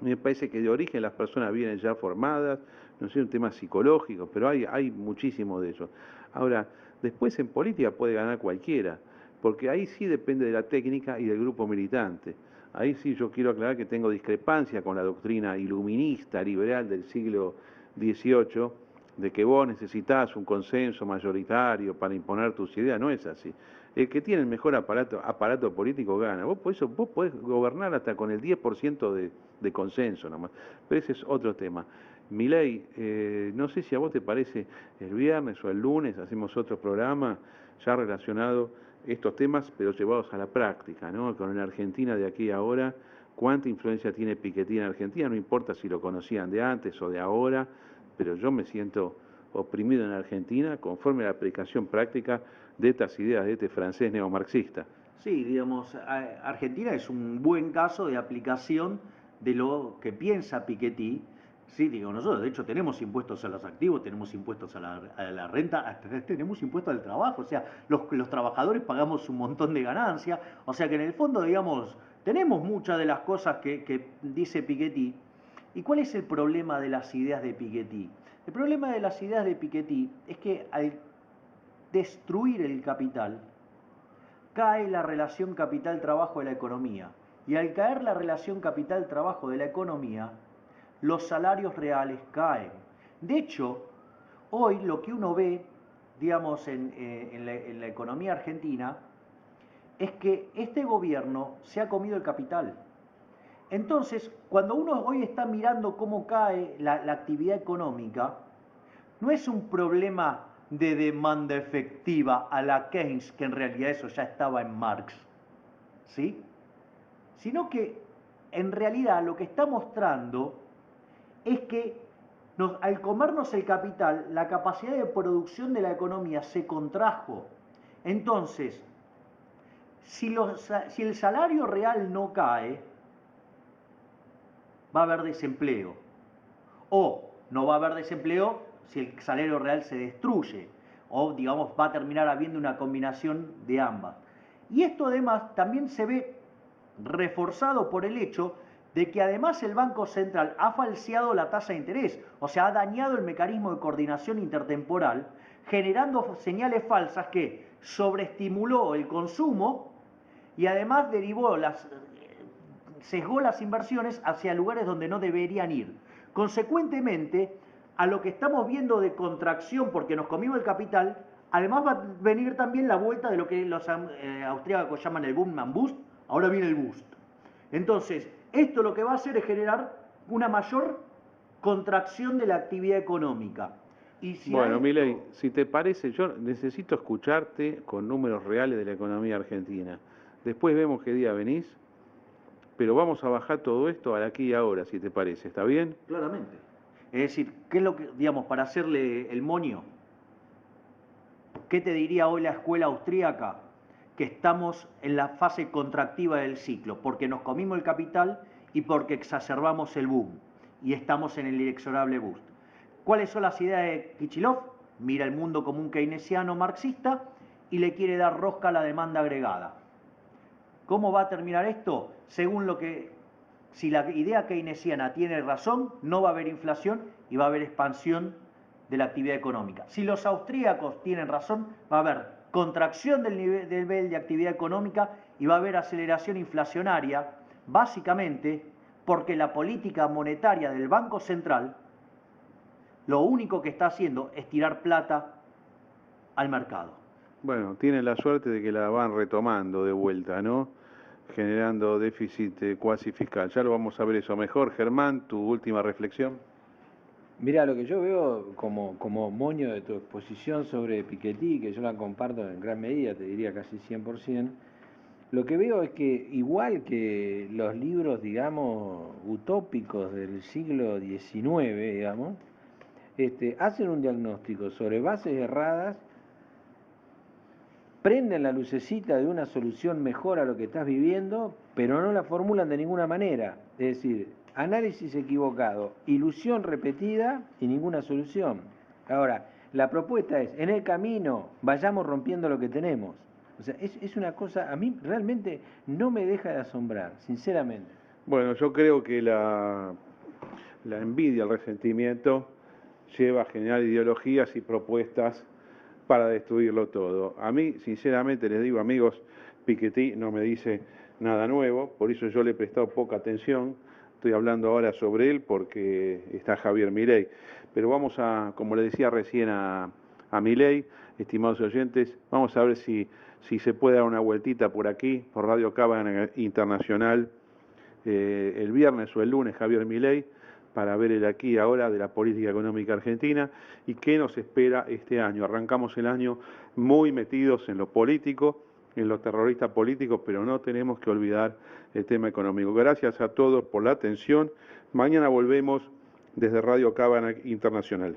Me parece que de origen las personas vienen ya formadas, no sé, un tema psicológico, pero hay muchísimo de ello. Ahora, después en política puede ganar cualquiera, porque ahí sí depende de la técnica y del grupo militante. Ahí sí yo quiero aclarar que tengo discrepancia con la doctrina iluminista, liberal del siglo XVIII, de que vos necesitás un consenso mayoritario para imponer tus ideas. No es así. El que tiene el mejor aparato político gana. Vos podés gobernar hasta con el 10% de consenso nomás. Pero ese es otro tema. Milei, no sé si a vos te parece, el viernes o el lunes hacemos otro programa ya relacionado estos temas, pero llevados a la práctica, ¿no? Con la Argentina de aquí a ahora, cuánta influencia tiene Piketty en Argentina, no importa si lo conocían de antes o de ahora, pero yo me siento oprimido en Argentina conforme a la aplicación práctica de estas ideas de este francés neomarxista. Sí, digamos, Argentina es un buen caso de aplicación de lo que piensa Piketty. Sí, digo, nosotros de hecho tenemos impuestos a los activos, tenemos impuestos a la renta, tenemos impuestos al trabajo, o sea, los trabajadores pagamos un montón de ganancias, o sea que en el fondo, digamos, tenemos muchas de las cosas que dice Piketty. ¿Y cuál es el problema de las ideas de Piketty? El problema de las ideas de Piketty es que al destruir el capital, cae la relación capital-trabajo de la economía. Y al caer la relación capital-trabajo de la economía, los salarios reales caen. De hecho, hoy lo que uno ve, digamos, en la economía argentina, es que este gobierno se ha comido el capital. Entonces, cuando uno hoy está mirando cómo cae la actividad económica, no es un problema de demanda efectiva a la Keynes, que en realidad eso ya estaba en Marx, ¿sí? Sino que en realidad lo que está mostrando es que al comernos el capital, la capacidad de producción de la economía se contrajo. Entonces, si el salario real no cae, va a haber desempleo. O no va a haber desempleo si el salario real se destruye. O, digamos, va a terminar habiendo una combinación de ambas. Y esto además también se ve reforzado por el hecho de que además el Banco Central ha falseado la tasa de interés, o sea, ha dañado el mecanismo de coordinación intertemporal, generando señales falsas que sobreestimuló el consumo y además sesgó las inversiones hacia lugares donde no deberían ir. Consecuentemente, a lo que estamos viendo de contracción porque nos comimos el capital, además va a venir también la vuelta de lo que los austríacos llaman el boom and bust, ahora viene el boost. Entonces, esto lo que va a hacer es generar una mayor contracción de la actividad económica. Y si bueno, Milei, si te parece, yo necesito escucharte con números reales de la economía argentina. Después vemos qué día venís, pero vamos a bajar todo esto al aquí y ahora, si te parece. ¿Está bien? Claramente. Es decir, ¿qué es lo que, digamos, para hacerle el moño? ¿Qué te diría hoy la escuela austríaca? Que estamos en la fase contractiva del ciclo, porque nos comimos el capital y porque exacerbamos el boom, y estamos en el inexorable boost. ¿Cuáles son las ideas de Kichilov? Mira el mundo como un keynesiano marxista y le quiere dar rosca a la demanda agregada. ¿Cómo va a terminar esto? Según lo que, si la idea keynesiana tiene razón, no va a haber inflación y va a haber expansión de la actividad económica. Si los austríacos tienen razón, va a haber contracción del nivel de actividad económica y va a haber aceleración inflacionaria, básicamente porque la política monetaria del Banco Central lo único que está haciendo es tirar plata al mercado. Bueno, tienen la suerte de que la van retomando de vuelta, ¿no? Generando déficit cuasi fiscal. Ya lo vamos a ver eso mejor. Germán, tu última reflexión. Mira, lo que yo veo como moño de tu exposición sobre Piketty, que yo la comparto en gran medida, te diría casi 100%, lo que veo es que igual que los libros, digamos, utópicos del siglo XIX, digamos, hacen un diagnóstico sobre bases erradas, prenden la lucecita de una solución mejor a lo que estás viviendo, pero no la formulan de ninguna manera. Es decir, análisis equivocado, ilusión repetida y ninguna solución. Ahora, la propuesta es, en el camino, vayamos rompiendo lo que tenemos. O sea, es una cosa, a mí realmente no me deja de asombrar, sinceramente. Bueno, yo creo que la envidia, el resentimiento, lleva a generar ideologías y propuestas para destruirlo todo. A mí, sinceramente, les digo, amigos, Piketty no me dice nada nuevo, por eso yo le he prestado poca atención. Estoy hablando ahora sobre él porque está Javier Milei. Pero vamos a, como le decía recién a Milei, estimados oyentes, vamos a ver si se puede dar una vueltita por aquí, por Radio Cábana Internacional, el viernes o el lunes, Javier Milei, para ver el aquí y ahora de la política económica argentina y qué nos espera este año. Arrancamos el año muy metidos en lo político, en los terroristas políticos, pero no tenemos que olvidar el tema económico. Gracias a todos por la atención. Mañana volvemos desde Radio Cábana Internacional.